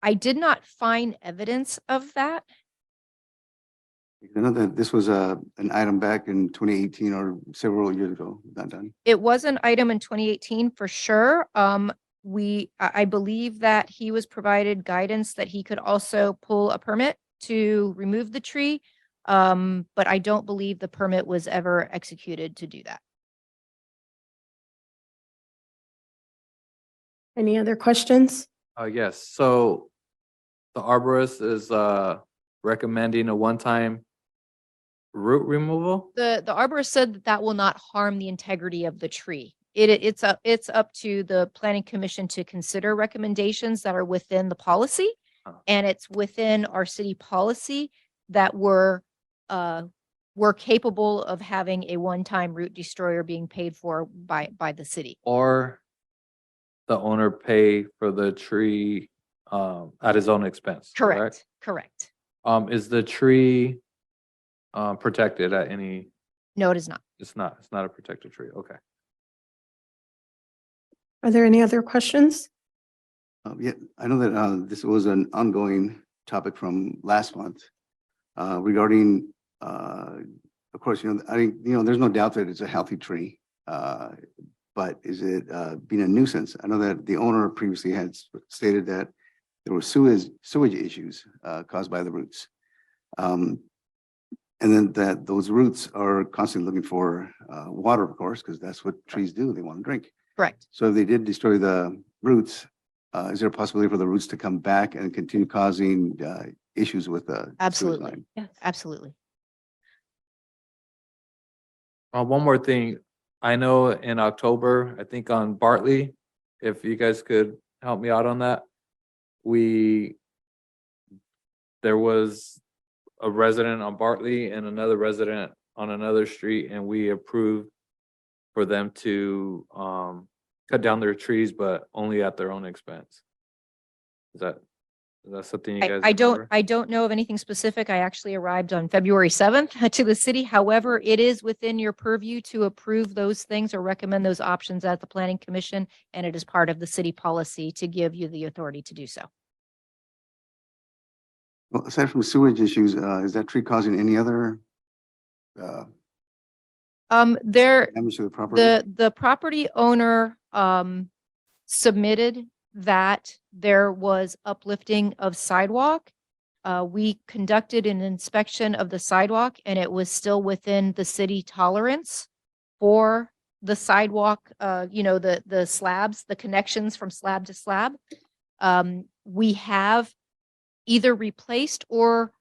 I did not find evidence of that. I know that this was an item back in 2018 or several years ago, not done. It was an item in 2018 for sure. I believe that he was provided guidance that he could also pull a permit to remove the tree. But I don't believe the permit was ever executed to do that. Any other questions? Yes, so the arborist is recommending a one-time root removal? The arborist said that that will not harm the integrity of the tree. It's up to the planning commission to consider recommendations that are within the policy. Oh. And it's within our city policy that we're capable of having a one-time root destroyer being paid for by the city. Or the owner pay for the tree at his own expense, correct? Correct. Is the tree protected at any, No, it is not. it's not a protected tree, okay. Are there any other questions? Yeah, I know that this was an ongoing topic from last month regarding, of course, there's no doubt that it's a healthy tree. But is it being a nuisance? I know that the owner previously had stated that there were sewage issues caused by the roots. And then that those roots are constantly looking for water, of course, because that's what trees do. They want to drink. Correct. So if they did destroy the roots, is there a possibility for the roots to come back and continue causing issues with the sewage Absolutely. line? Yeah, absolutely. One more thing, I know in October, I think on Bartley, if you guys could help me out on that, there was a resident on Bartley and another resident on another street, and we approved for them to cut down their trees, but only at their own expense. Is that something you guys remember? I don't know of anything specific. I actually arrived on February 7th to the city. However, it is within your purview to approve those things or recommend those options at the planning commission. And it is part of the city policy to give you the authority to do so. Well, aside from sewage issues, is that tree causing any other damage to the property? The property owner submitted that there was uplifting of sidewalk. We conducted an inspection of the sidewalk and it was still within the city tolerance for the sidewalk, the slabs, the connections from slab to slab. We have either replaced or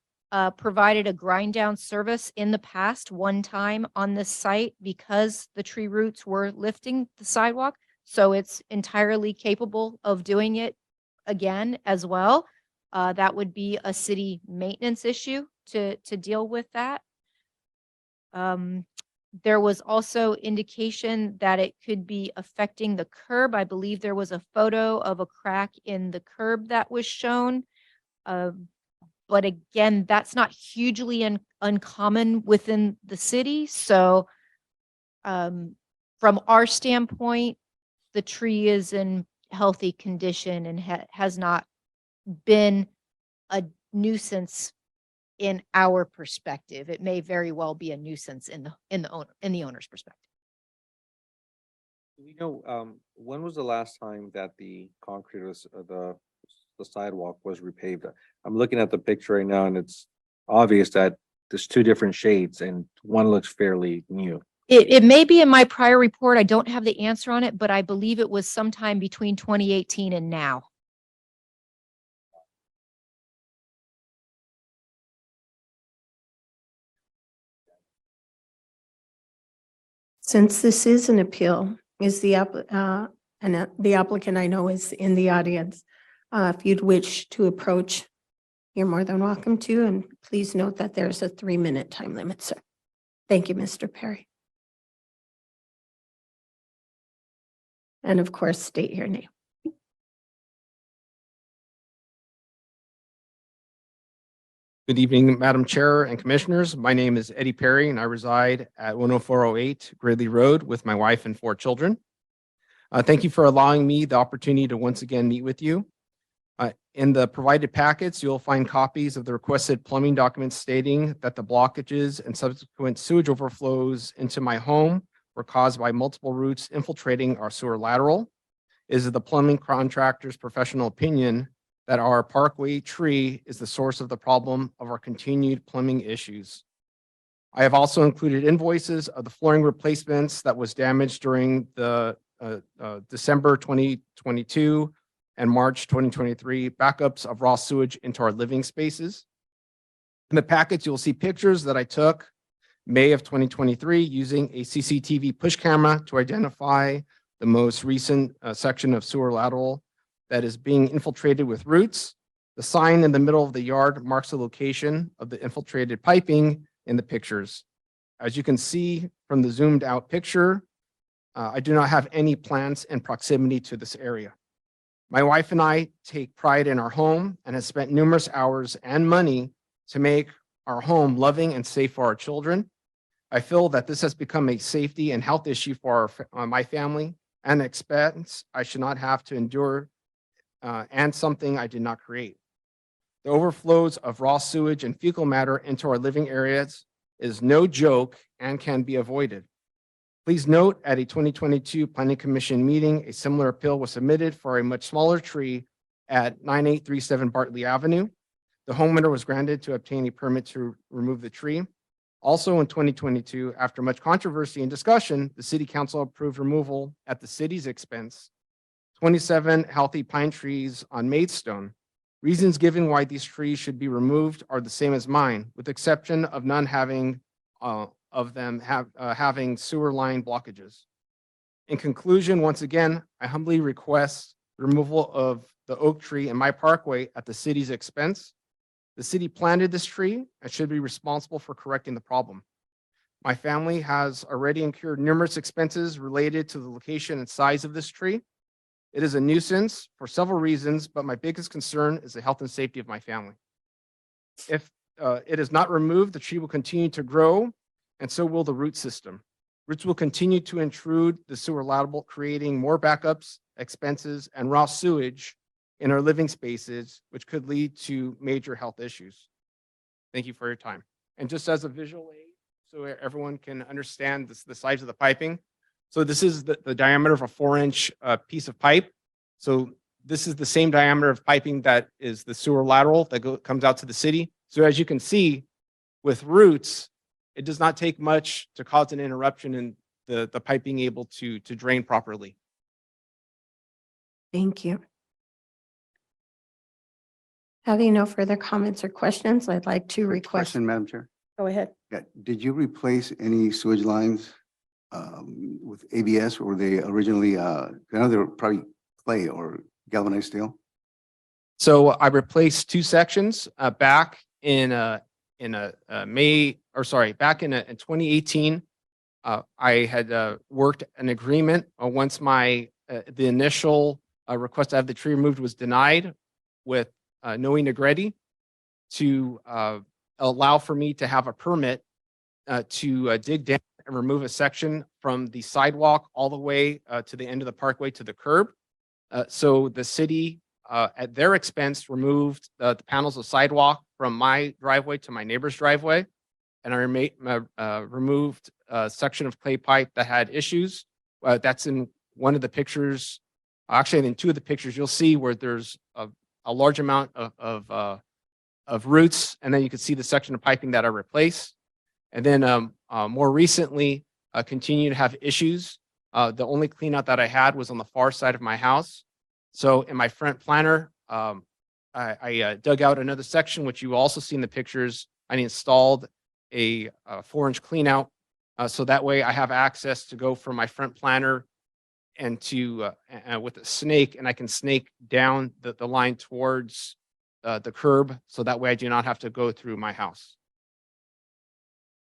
provided a grind down service in the past one time on this site because the tree roots were lifting the sidewalk. So it's entirely capable of doing it again as well. That would be a city maintenance issue to deal with that. There was also indication that it could be affecting the curb. I believe there was a photo of a crack in the curb that was shown. But again, that's not hugely uncommon within the city. So from our standpoint, the tree is in healthy condition and has not been a nuisance in our perspective. It may very well be a nuisance in the owner's perspective. Do we know, when was the last time that the concrete was, the sidewalk was repaved? I'm looking at the picture right now and it's obvious that there's two different shades and one looks fairly new. It may be in my prior report. I don't have the answer on it, but I believe it was sometime between 2018 and now. Since this is an appeal, is the the applicant I know is in the audience. If you'd wish to approach, you're more than welcome to, and please note that there's a 3-minute time limit, sir. Thank you, Mr. Perry. And of course, state your name. Good evening, Madam Chair and Commissioners. My name is Eddie Perry and I reside at 10408 Gridley Road with my wife and 4 children. Thank you for allowing me the opportunity to once again meet with you. In the provided packets, you'll find copies of the requested plumbing documents stating that the blockages and subsequent sewage overflows into my home were caused by multiple roots infiltrating our sewer lateral. It is the plumbing contractor's professional opinion that our parkway tree is the source of the problem of our continued plumbing issues. I have also included invoices of the flooring replacements that was damaged during the December 2022 and March 2023 backups of raw sewage into our living spaces. In the package, you'll see pictures that I took May of 2023 using a CCTV push camera to identify the most recent section of sewer lateral that is being infiltrated with roots. The sign in the middle of the yard marks the location of the infiltrated piping in the pictures. As you can see from the zoomed out picture, I do not have any plants in proximity to this area. My wife and I take pride in our home and have spent numerous hours and money to make our home loving and safe for our children. I feel that this has become a safety and health issue for my family, and an expense I should not have to endure, and something I did not create. The overflows of raw sewage and fecal matter into our living areas is no joke and can be avoided. Please note, at a 2022 Planning Commission meeting, a similar appeal was submitted for a much smaller tree at 9837 Bartley Avenue. The homeowner was granted to obtain a permit to remove the tree. Also in 2022, after much controversy and discussion, the city council approved removal at the city's expense, 27 healthy pine trees on Maidstone. Reasons given why these trees should be removed are the same as mine, with the exception of none having having sewer line blockages. In conclusion, once again, I humbly request removal of the oak tree in my parkway at the city's expense. The city planted this tree and should be responsible for correcting the problem. My family has already incurred numerous expenses related to the location and size of this tree. It is a nuisance for several reasons, but my biggest concern is the health and safety of my family. If it is not removed, the tree will continue to grow, and so will the root system. Roots will continue to intrude the sewer lateral, creating more backups, expenses, and raw sewage in our living spaces, which could lead to major health issues. Thank you for your time. And just as a visual aid, so everyone can understand the size of the piping. So this is the diameter of a 4-inch piece of pipe. So this is the same diameter of piping that is the sewer lateral that comes out to the city. So as you can see, with roots, it does not take much to cause an interruption in the pipe being able to drain properly. Thank you. Having no further comments or questions, I'd like to request. Question, Madam Chair. Go ahead. Yeah, did you replace any sewage lines with ABS, or were they originally, I know they were probably clay or galvanized steel? So I replaced 2 sections back in May, or sorry, back in 2018. I had worked an agreement once the initial request to have the tree removed was denied with Noe Negretti to allow for me to have a permit to dig down and remove a section from the sidewalk all the way to the end of the parkway to the curb. So the city, at their expense, removed the panels of sidewalk from my driveway to my neighbor's driveway. And I removed a section of clay pipe that had issues. That's in one of the pictures. Actually, in 2 of the pictures, you'll see where there's a large amount of roots, and then you can see the section of piping that I replaced. And then more recently, continue to have issues. The only clean out that I had was on the far side of my house. So in my front planter, I dug out another section, which you also see in the pictures. I installed a 4-inch clean out. So that way I have access to go from my front planter and to with a snake, and I can snake down the line towards the curb. So that way I do not have to go through my house.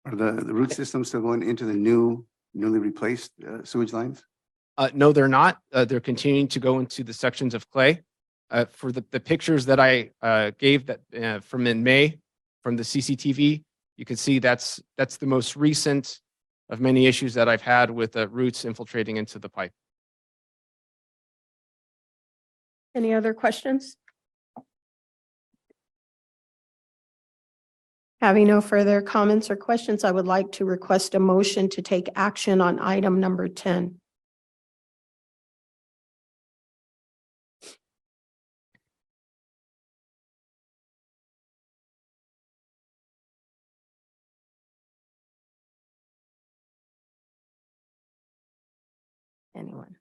Are the root systems still going into the newly replaced sewage lines? No, they're not. They're continuing to go into the sections of clay. For the pictures that I gave that from in May from the CCTV, you can see that's the most recent of many issues that I've had with roots infiltrating into the pipe. Any other questions? Having no further comments or questions, I would like to request a motion to take action on item number 10. Anyone?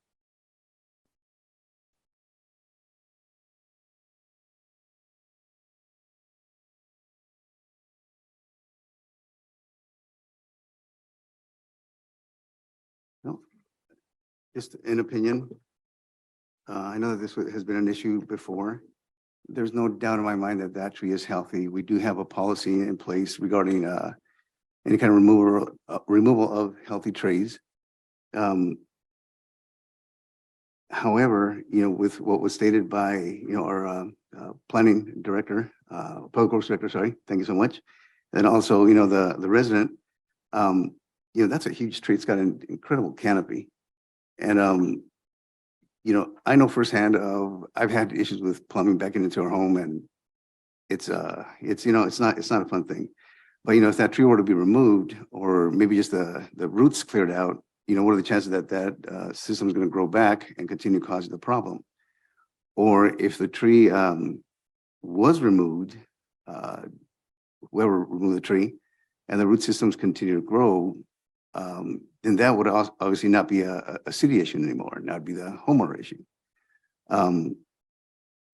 No. Just an opinion. I know that this has been an issue before. There's no doubt in my mind that that tree is healthy. We do have a policy in place regarding any kind of removal of healthy trees. However, with what was stated by, our planning director, public works director, sorry, thank you so much. And also, the resident, that's a huge tree. It's got an incredible canopy. And, I know firsthand I've had issues with plumbing backing into our home, and it's not a fun thing. But, if that tree were to be removed, or maybe just the roots cleared out, what are the chances that that system is going to grow back and continue causing the problem? Or if the tree was removed, whoever removed the tree, and the root systems continue to grow, then that would obviously not be a city issue anymore, and that'd be the homeowner issue. But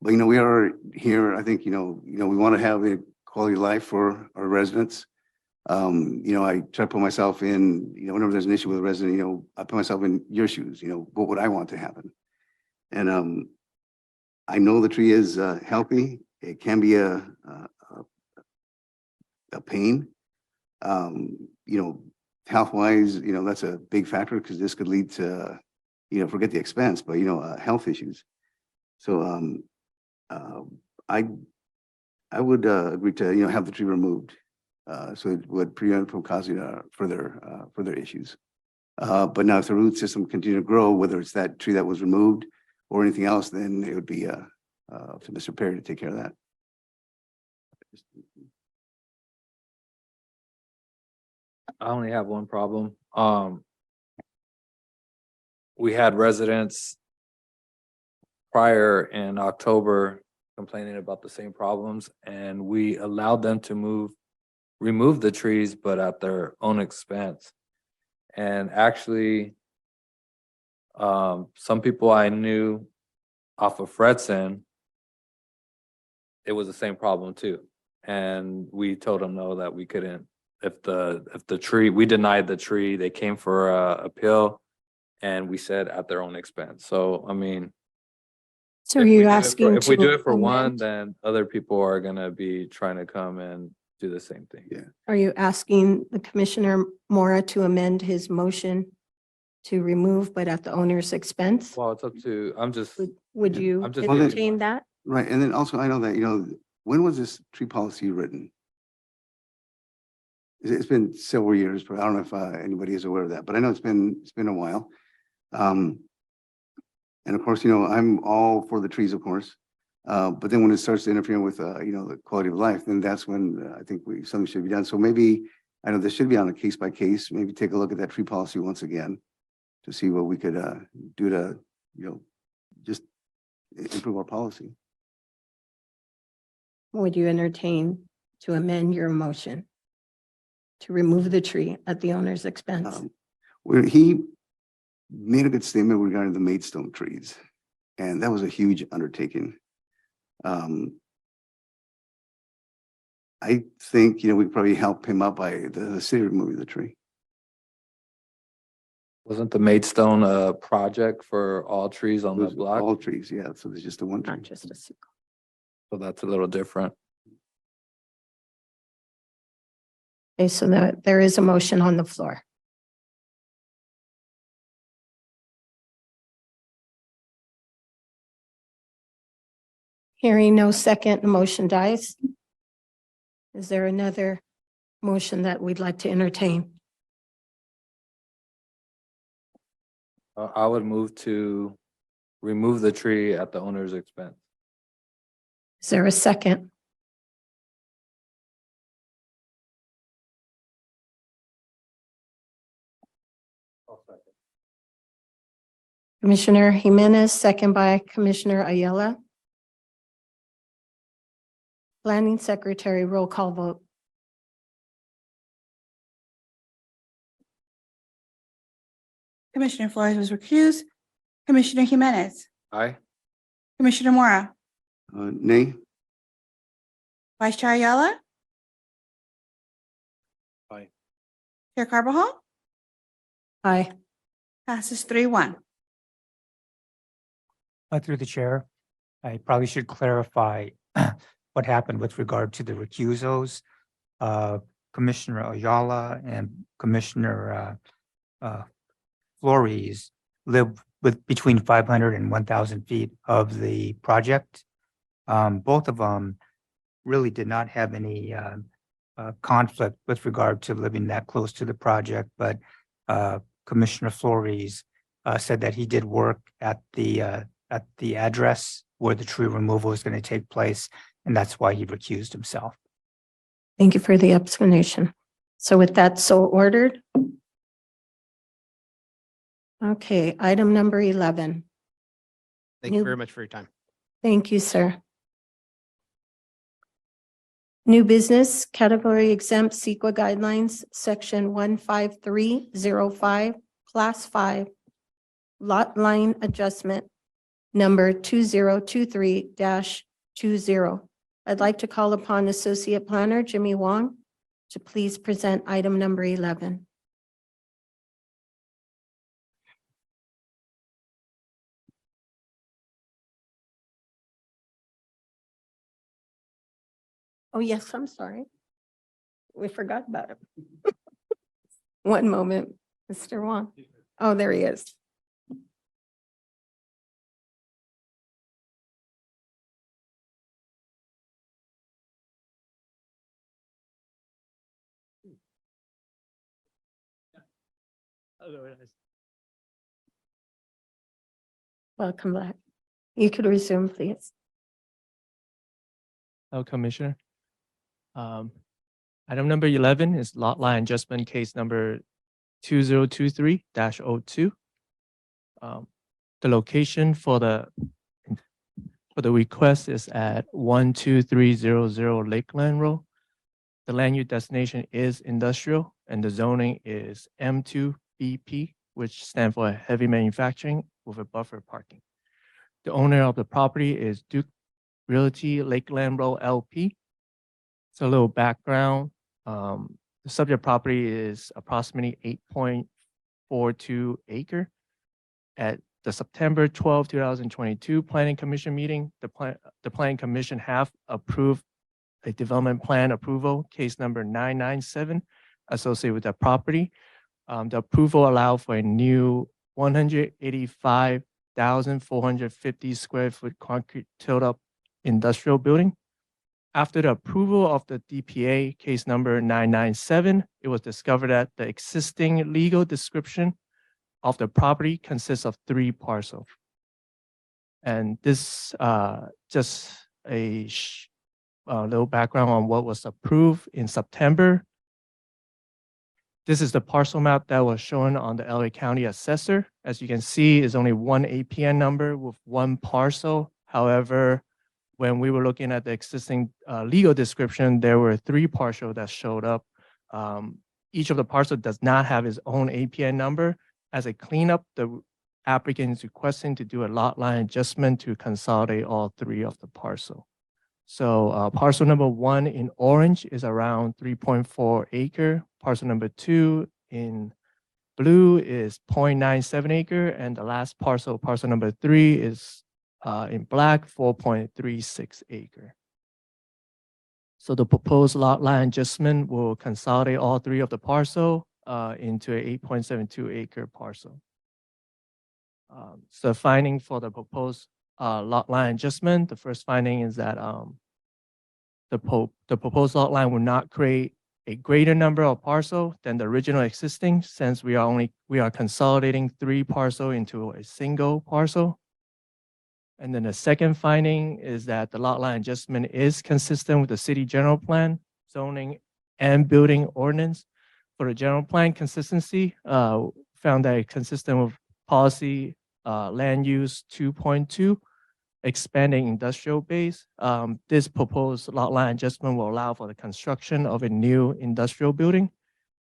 we are here, I think, we want to have a quality of life for our residents. I try to put myself in, whenever there's an issue with a resident, I put myself in your shoes, what would I want to happen? And I know the tree is healthy. It can be a pain. Health-wise, that's a big factor, because this could lead to, forget the expense, but, health issues. So I would agree to, have the tree removed. So it would prevent from causing further issues. But now if the root system continue to grow, whether it's that tree that was removed or anything else, then it would be up to Mr. Perry to take care of that. I only have one problem. We had residents prior in October complaining about the same problems, and we allowed them to remove the trees, but at their own expense. And actually, some people I knew off of Fredson, it was the same problem too. And we told them no, that we couldn't. If the tree, we denied the tree, they came for a appeal, and we said at their own expense. So, I mean, So if are we you do it for- asking if we do to it for one, amend? then other people are gonna be trying to come and do the same thing. Yeah. Are you asking the Commissioner Mora to amend his motion to remove, but at the owner's expense? Well, it's up to, Would Yeah. you I'm just- entertain that? Right. And then also, I know that, when was this tree policy written? It's been several years, but I don't know if anybody is aware of that, but I know it's been a while. And of course, I'm all for the trees, of course. But then when it starts to interfere with, the quality of life, then that's when I think something should be done. So maybe, I know this should be on a case by case, maybe take a look at that tree policy once again to see what we could do to, just improve our policy. Would you entertain to amend your motion to remove the tree at the owner's expense? Where he made a good statement regarding the Maidstone trees, and that was a huge undertaking. I think, we could probably help him out by the city removing the tree. Wasn't the Maidstone a project for all trees on It the was block? all trees, yeah, so there's just the one tree. Not just a single. So that's a little different. Okay, so there is a motion on the floor. Hearing no second, the motion dies. Is there another motion that we'd like to entertain? I would move to remove the tree at the owner's expense. Is there a second? Commissioner Jimenez, second by Commissioner Ayala. Planning Secretary, roll call vote. Commissioner Flores was recused. Commissioner Jimenez, Aye. Commissioner Mora, Nay? Vice Chair Ayala. Aye. Chair Carbajal, Aye. passes 3-1. Through the chair, I probably should clarify what happened with regard to the recusals. Commissioner Ayala and Commissioner Flores live with between 500 and 1,000 feet of the project. Both of them really did not have any conflict with regard to living that close to the project, but Commissioner Flores said that he did work at the address where the tree removal is going to take place, and that's why he recused himself. Thank you for the explanation. So with that so ordered. Okay, item number 11. Thank you New- very much for your time. Thank you, sir. New business, category exempt CEQA guidelines, section 15305, class 5, lot line adjustment, number 2023-20. I'd like to call upon Associate Planner Jimmy Wong to please present item number 11. Oh, yes, I'm sorry. We forgot about it. One moment, Mr. Wong. Oh, there he is. Welcome back. You could resume, please. Commissioner. Item number 11 is lot line adjustment case number 2023-02. The location for the request is at 12300 Lakeland Road. The land use destination is industrial and the zoning is M2 BP, which stands for heavy manufacturing with a buffer parking. The owner of the property is Duke Realty Lakeland Road LP. So a little background, the subject property is approximately 8.42 acre. At the September 12, 2022 Planning Commission meeting, the Planning Commission have approved a development plan approval, case number 997, associated with the property. The approval allowed for a new 185,450 square foot concrete tilt-up industrial building. After the approval of the DPA case number 997, it was discovered that the existing legal description of the property consists of 3 parcels. And this just a little background on what was approved in September. This is the parcel map that was shown on the LA County Assessor. As you can see, is only one APN number with 1 parcel. However, when we were looking at the existing legal description, there were 3 parcels that showed up. Each of the parcels does not have its own APN number. As a cleanup, the applicant is requesting to do a lot line adjustment to consolidate all 3 of the parcel. So parcel number 1 in orange is around 3.4 acre. Parcel number 2 in blue is 0.97 acre. And the last parcel, parcel number 3 is in black, 4.36 acre. So the proposed lot line adjustment will consolidate all 3 of the parcel into a 8.72 acre parcel. So finding for the proposed lot line adjustment, the first finding is that the proposed lot line will not create a greater number of parcel than the original existing, since we are consolidating 3 parcel into a single parcel. And then the second finding is that the lot line adjustment is consistent with the city general plan, zoning, and building ordinance. For the general plan consistency, found that it consistent with policy land use 2.2, expanding industrial base. This proposed lot line adjustment will allow for the construction of a new industrial building.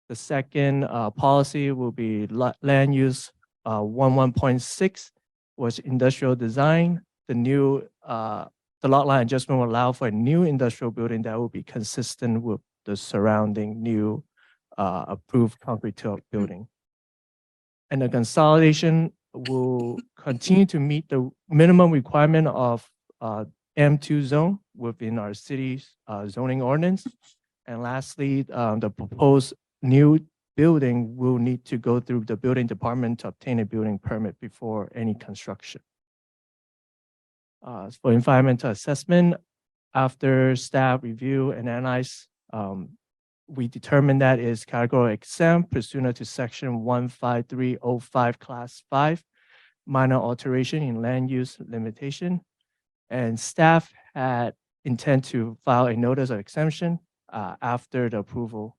The second policy will be land use 11.6, was industrial design. The lot line adjustment will allow for a new industrial building that will be consistent with the surrounding new approved concrete tilt building. And the consolidation will continue to meet the minimum requirement of M2 zone within our city's zoning ordinance. And lastly, the proposed new building will need to go through the building department to obtain a building permit before any construction. For environmental assessment, after staff review and analyze, we determined that is category exempt pursuant to section 15305 class 5, minor alteration in land use limitation. And staff had intent to file a notice of exemption after the approval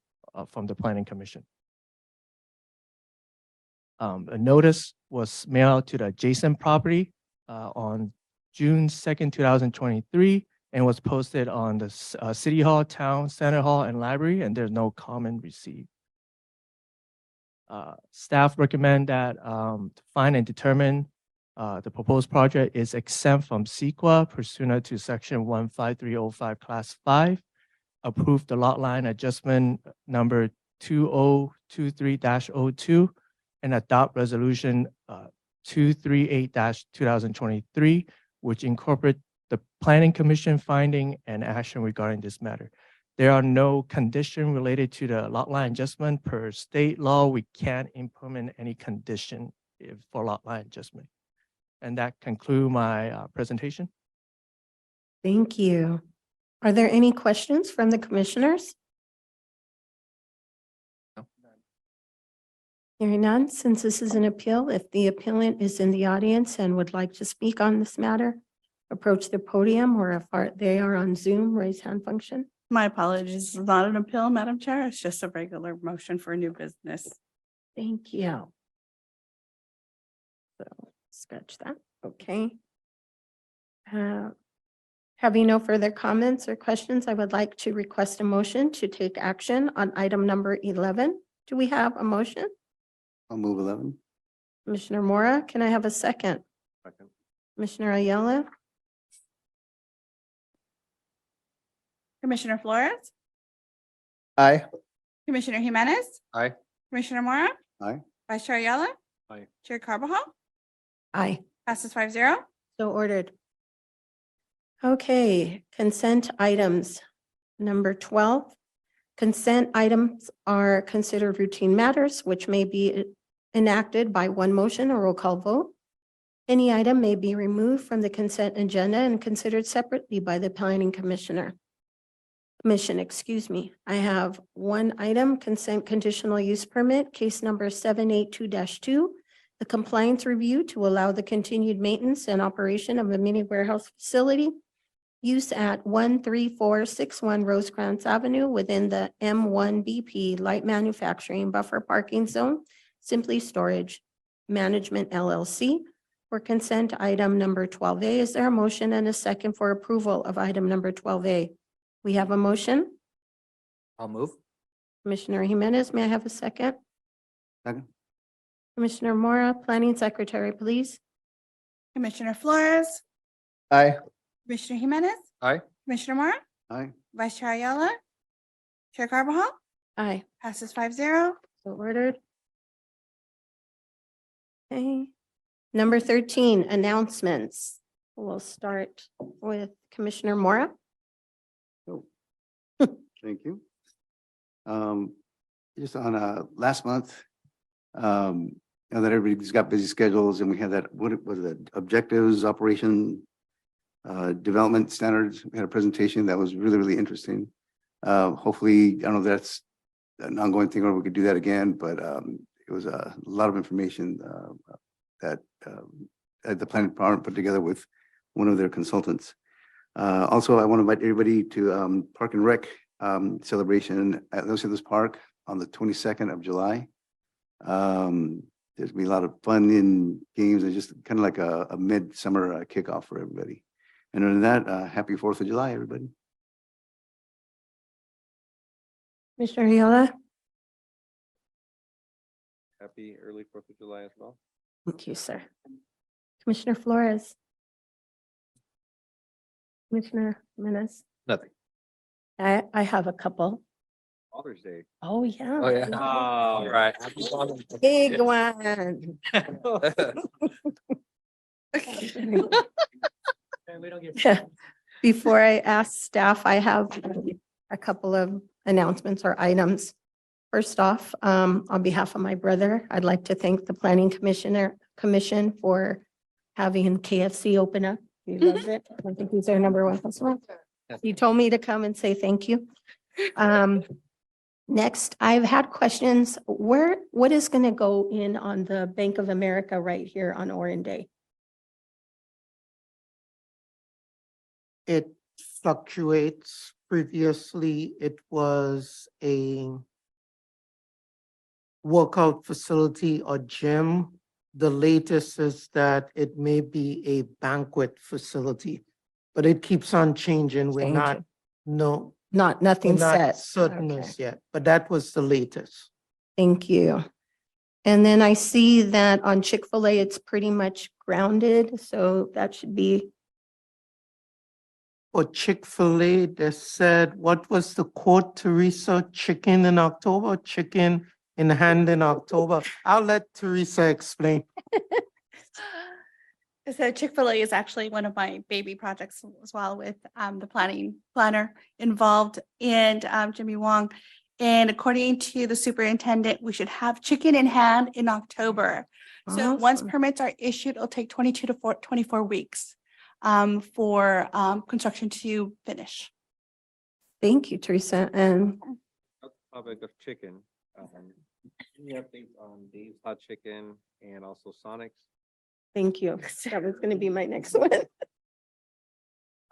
from the planning commission. A notice was mailed to the adjacent property on June 2nd, 2023, and was posted on the City Hall, Town Center Hall, and Library, and there's no comment received. Staff recommend that to find and determine the proposed project is exempt from CEQA pursuant to section 15305 class 5, approve the lot line adjustment number 2023-02, and adopt resolution 238-2023, which incorporate the planning commission finding and action regarding this matter. There are no conditions related to the lot line adjustment. Per state law, we can't implement any condition for lot line adjustment. And that concludes my presentation. Thank you. Are there any questions from the commissioners? No. Hearing none, since this is an appeal, if the appellant is in the audience and would like to speak on this matter, approach the podium, or if they are on Zoom, raise hand function. My apologies, it's not an appeal, Madam Chair. It's just a regular motion for new business. Thank you. So scratch that, okay. Having no further comments or questions, I would like to request a motion to take action on item number 11. Do we have a motion? I'll move 11. Commissioner Mora, can I have a second? Second. Commissioner Ayala? Commissioner Flores, Aye. Commissioner Jimenez, Aye. Commissioner Mora, Aye. Vice Chair Ayala. Aye. Chair Carbajal, Aye. passes 5-0. So ordered. Okay, consent items. Number 12. Consent items are considered routine matters which may be enacted by one motion or roll call vote. Any item may be removed from the consent agenda and considered separately by the planning commission. I have one item, consent conditional use permit, case number 782-2. The compliance review to allow the continued maintenance and operation of a mini warehouse facility use at 13461 Rosecrans Avenue within the M1 BP Light Manufacturing Buffer Parking Zone, Simply Storage Management LLC. For consent item number 12A, is there a motion and a second for approval of item number 12A? We have a motion. I'll move. Commissioner Jimenez, may I have a second? Second. Commissioner Mora, Planning Secretary, please. Commissioner Flores, Aye. Commissioner Jimenez, Aye. Commissioner Mora, Aye. Vice Chair Ayala, Chair Carbajal, Aye. passes 5-0. So ordered. Okay. Number 13, announcements. We'll start with Commissioner Mora. Thank you. Just on last month, you know that everybody's got busy schedules, and we had that, what was it, objectives, operation, development standards. We had a presentation that was really, really interesting. Hopefully, I don't know if that's an ongoing thing or we could do that again, but it was a lot of information that the planning department put together with one of their consultants. Also, I want to invite everybody to Park and Rec celebration at Los Angeles Park on the 22nd of July. There's gonna be a lot of fun in games and just kind of like a midsummer kickoff for everybody. And other than that, happy 4th of July, everybody. Commissioner Ayala. Happy early 4th of July as well. Thank you, sir. Commissioner Flores. Commissioner Menace. Nothing. I have a couple. Father's Day. Oh, yeah. Oh, yeah. All right. Big one. Yeah. Before I ask staff, I have a couple of announcements or items. First off, on behalf of my brother, I'd like to thank the Planning Commission for having KFC open up. He loves it. I think he's our number one customer. He told me to come and say thank you. Next, I've had questions. What is going to go in on the Bank of America right here on Orin Day? It fluctuates. Previously, it was a workout facility or gym. The latest is that it may be a banquet facility, but it keeps on changing. We're not, no, Nothing we're not set. certain Okay. as yet, but that was the latest. Thank you. And then I see that on Chick-fil-A, it's pretty much grounded, so that should be, For Chick-fil-A, they said, what was the quote, Teresa? Chicken in October, chicken in hand in October. I'll let Teresa explain. So Chick-fil-A is actually one of my baby projects as well with the planner involved and Jimmy Wong. And according to the superintendent, we should have chicken in hand in October. So once Awesome. permits are issued, it'll take 22 to 24 weeks for construction to finish. Thank you, Teresa. And Topic of chicken. We have things on Dave's Hot Chicken and also Sonic's. thank you. That was going to be my next one.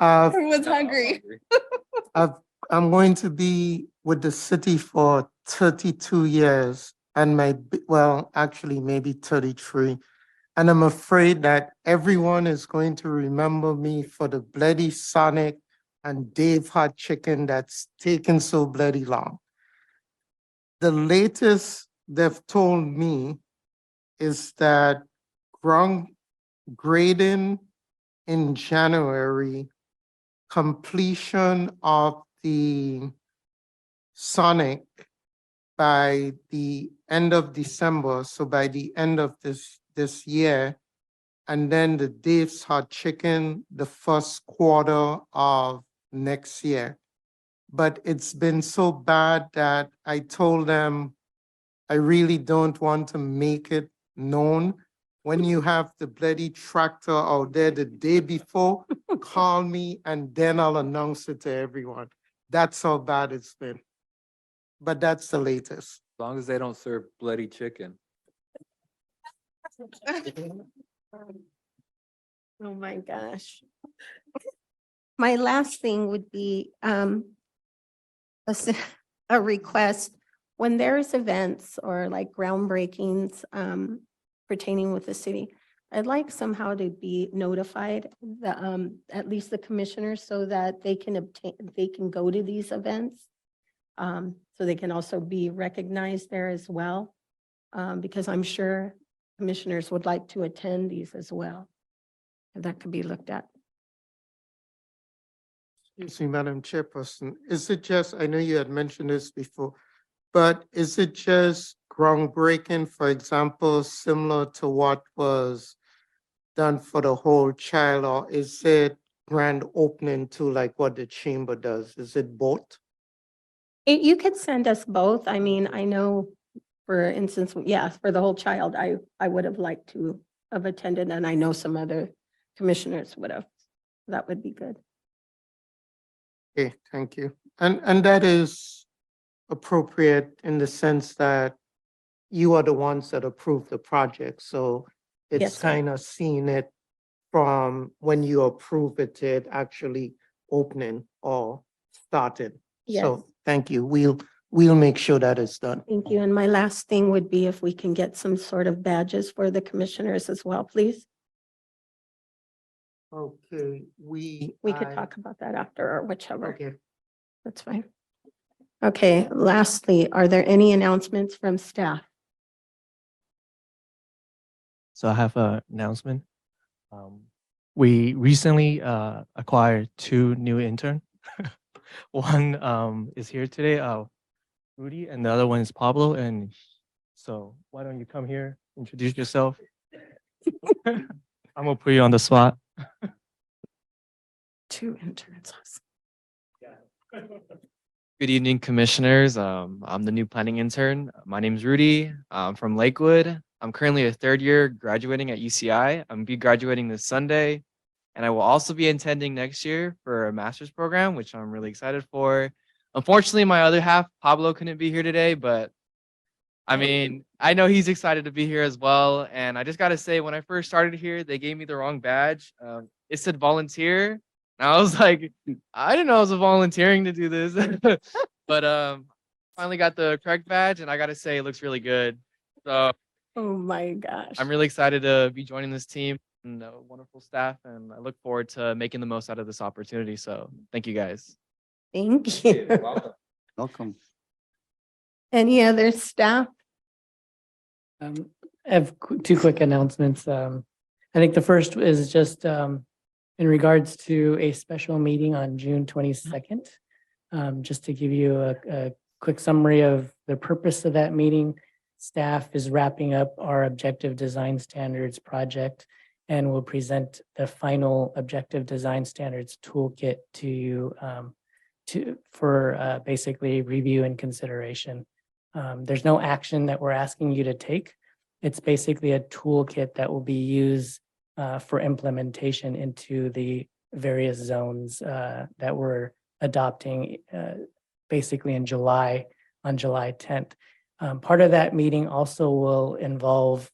Everyone's hungry. I'm going to be with the city for 32 years and well, actually maybe 33. And I'm afraid that everyone is going to remember me for the bloody Sonic and Dave Hot Chicken that's taken so bloody long. The latest they've told me is that ground grading in January, completion of the Sonic by the end of December, so by the end of this year, and then the Dave's Hot Chicken the first quarter of next year. But it's been so bad that I told them I really don't want to make it known. When you have the bloody tractor out there the day before, call me and then I'll announce it to everyone. That's how bad it's been. But that's the latest. As long as they don't serve bloody chicken. Oh, my gosh. My last thing would be a request. When there's events or like groundbreakings pertaining with the city, I'd like somehow to be notified, at least the commissioners, so that they can go to these events. So they can also be recognized there as well. Because I'm sure commissioners would like to attend these as well. And that could be looked at. Excuse me, Madam Chairperson, is it just, I know you had mentioned this before, but is it just groundbreaking, for example, similar to what was done for the whole child, or is it grand opening too, like what the chamber does? Is it both? You could send us both. I mean, I know, for instance, yeah, for the whole child, I would have liked to have attended, and I know some other commissioners would have. That would be good. Okay, thank you. And that is appropriate in the sense that you are the ones that approve the project, so Yes, it's sir. kind of seeing it from when you approve it to it actually opening or started. Yes. So, thank you. We'll make sure that is done. Thank you. And my last thing would be if we can get some sort of badges for the commissioners as well, please. Okay, We could talk about that after or whichever. Okay. That's fine. Okay, lastly, are there any announcements from staff? So I have an announcement. We recently acquired 2 new intern. One is here today, Rudy, and the other one is Pablo. And so why don't you come here, introduce yourself? I'm gonna put you on the spot. 2 interns. Good evening, commissioners. I'm the new planning intern. My name's Rudy. I'm from Lakewood. I'm currently a 3rd year graduating at UCI. I'm be graduating this Sunday, and I will also be attending next year for a master's program, which I'm really excited for. Unfortunately, my other half, Pablo, couldn't be here today, but I mean, I know he's excited to be here as well. And I just got to say, when I first started here, they gave me the wrong badge. It said volunteer. And I was like, I didn't know I was volunteering to do this. But finally got the correct badge, and I got to say, it looks really good. So Oh, my gosh. I'm really excited to be joining this team and wonderful staff. And I look forward to making the most out of this opportunity. So thank you guys. Thank you. Welcome. Any other staff? I have 2 quick announcements. I think the first is just in regards to a special meeting on June 22nd. Just to give you a quick summary of the purpose of that meeting. Staff is wrapping up our objective design standards project and will present the final objective design standards toolkit to you for basically review and consideration. There's no action that we're asking you to take. It's basically a toolkit that will be used for implementation into the various zones that we're adopting basically in July, on July 10th. Part of that meeting also will involve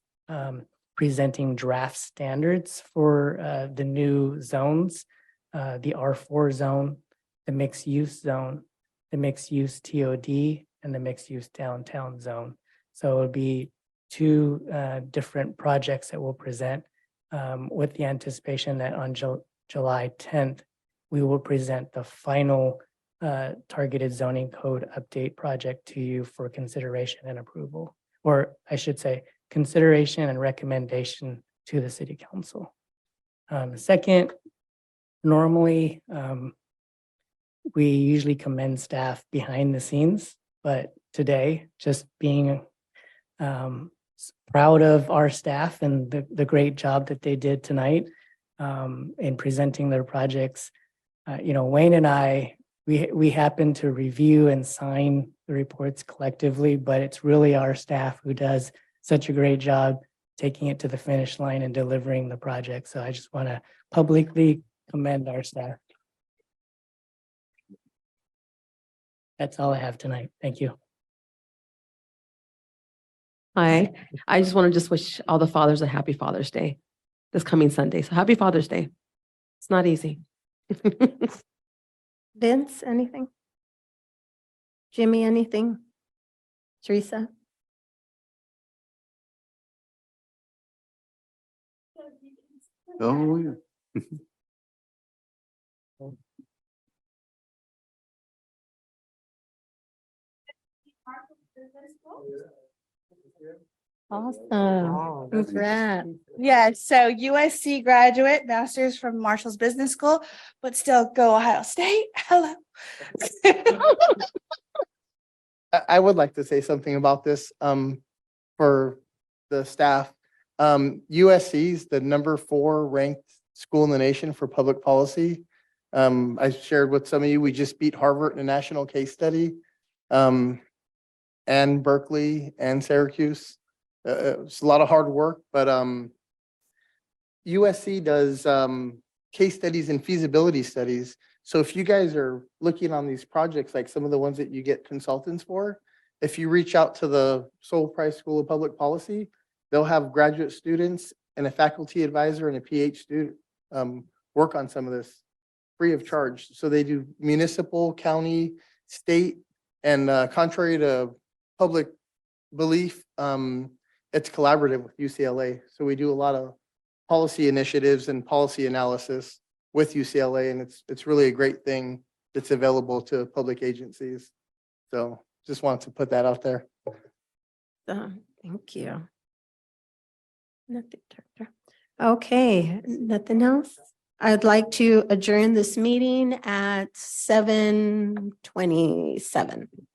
presenting draft standards for the new zones, the R4 zone, the mixed use zone, the mixed use TOD, and the mixed use downtown zone. So it'll be 2 different projects that we'll present with the anticipation that on July 10th, we will present the final targeted zoning code update project to you for consideration and approval, or I should say, consideration and recommendation to the city council. Second, normally, we usually commend staff behind the scenes, but today, just being proud of our staff and the great job that they did tonight in presenting their projects. Wayne and I, we happen to review and sign the reports collectively, but it's really our staff who does such a great job taking it to the finish line and delivering the project. So I just want to publicly commend our staff. That's all I have tonight. Thank you. Hi, I just want to just wish all the fathers a happy Father's Day this coming Sunday. So happy Father's Day. It's not easy. Vince, anything? Jimmy, anything? Teresa? Oh, yeah. Awesome. Congrats. Yeah, so USC graduate, master's from Marshall's Business School, but still go Ohio State. Hello. I would like to say something about this for the staff. USC is the number 4 ranked school in the nation for public policy. I shared with some of you, we just beat Harvard in a national case study, and Berkeley and Syracuse. It's a lot of hard work, but USC does case studies and feasibility studies. So if you guys are looking on these projects, like some of the ones that you get consultants for, if you reach out to the Sole Price School of Public Policy, they'll have graduate students and a faculty advisor and a PhD student work on some of this free of charge. So they do municipal, county, state, and contrary to public belief, it's collaborative with UCLA. So we do a lot of policy initiatives and policy analysis with UCLA, and it's really a great thing that's available to public agencies. So just wanted to put that out there. Thank you. Nothing, Director. Okay, nothing else? I'd like to adjourn this meeting at 7:27.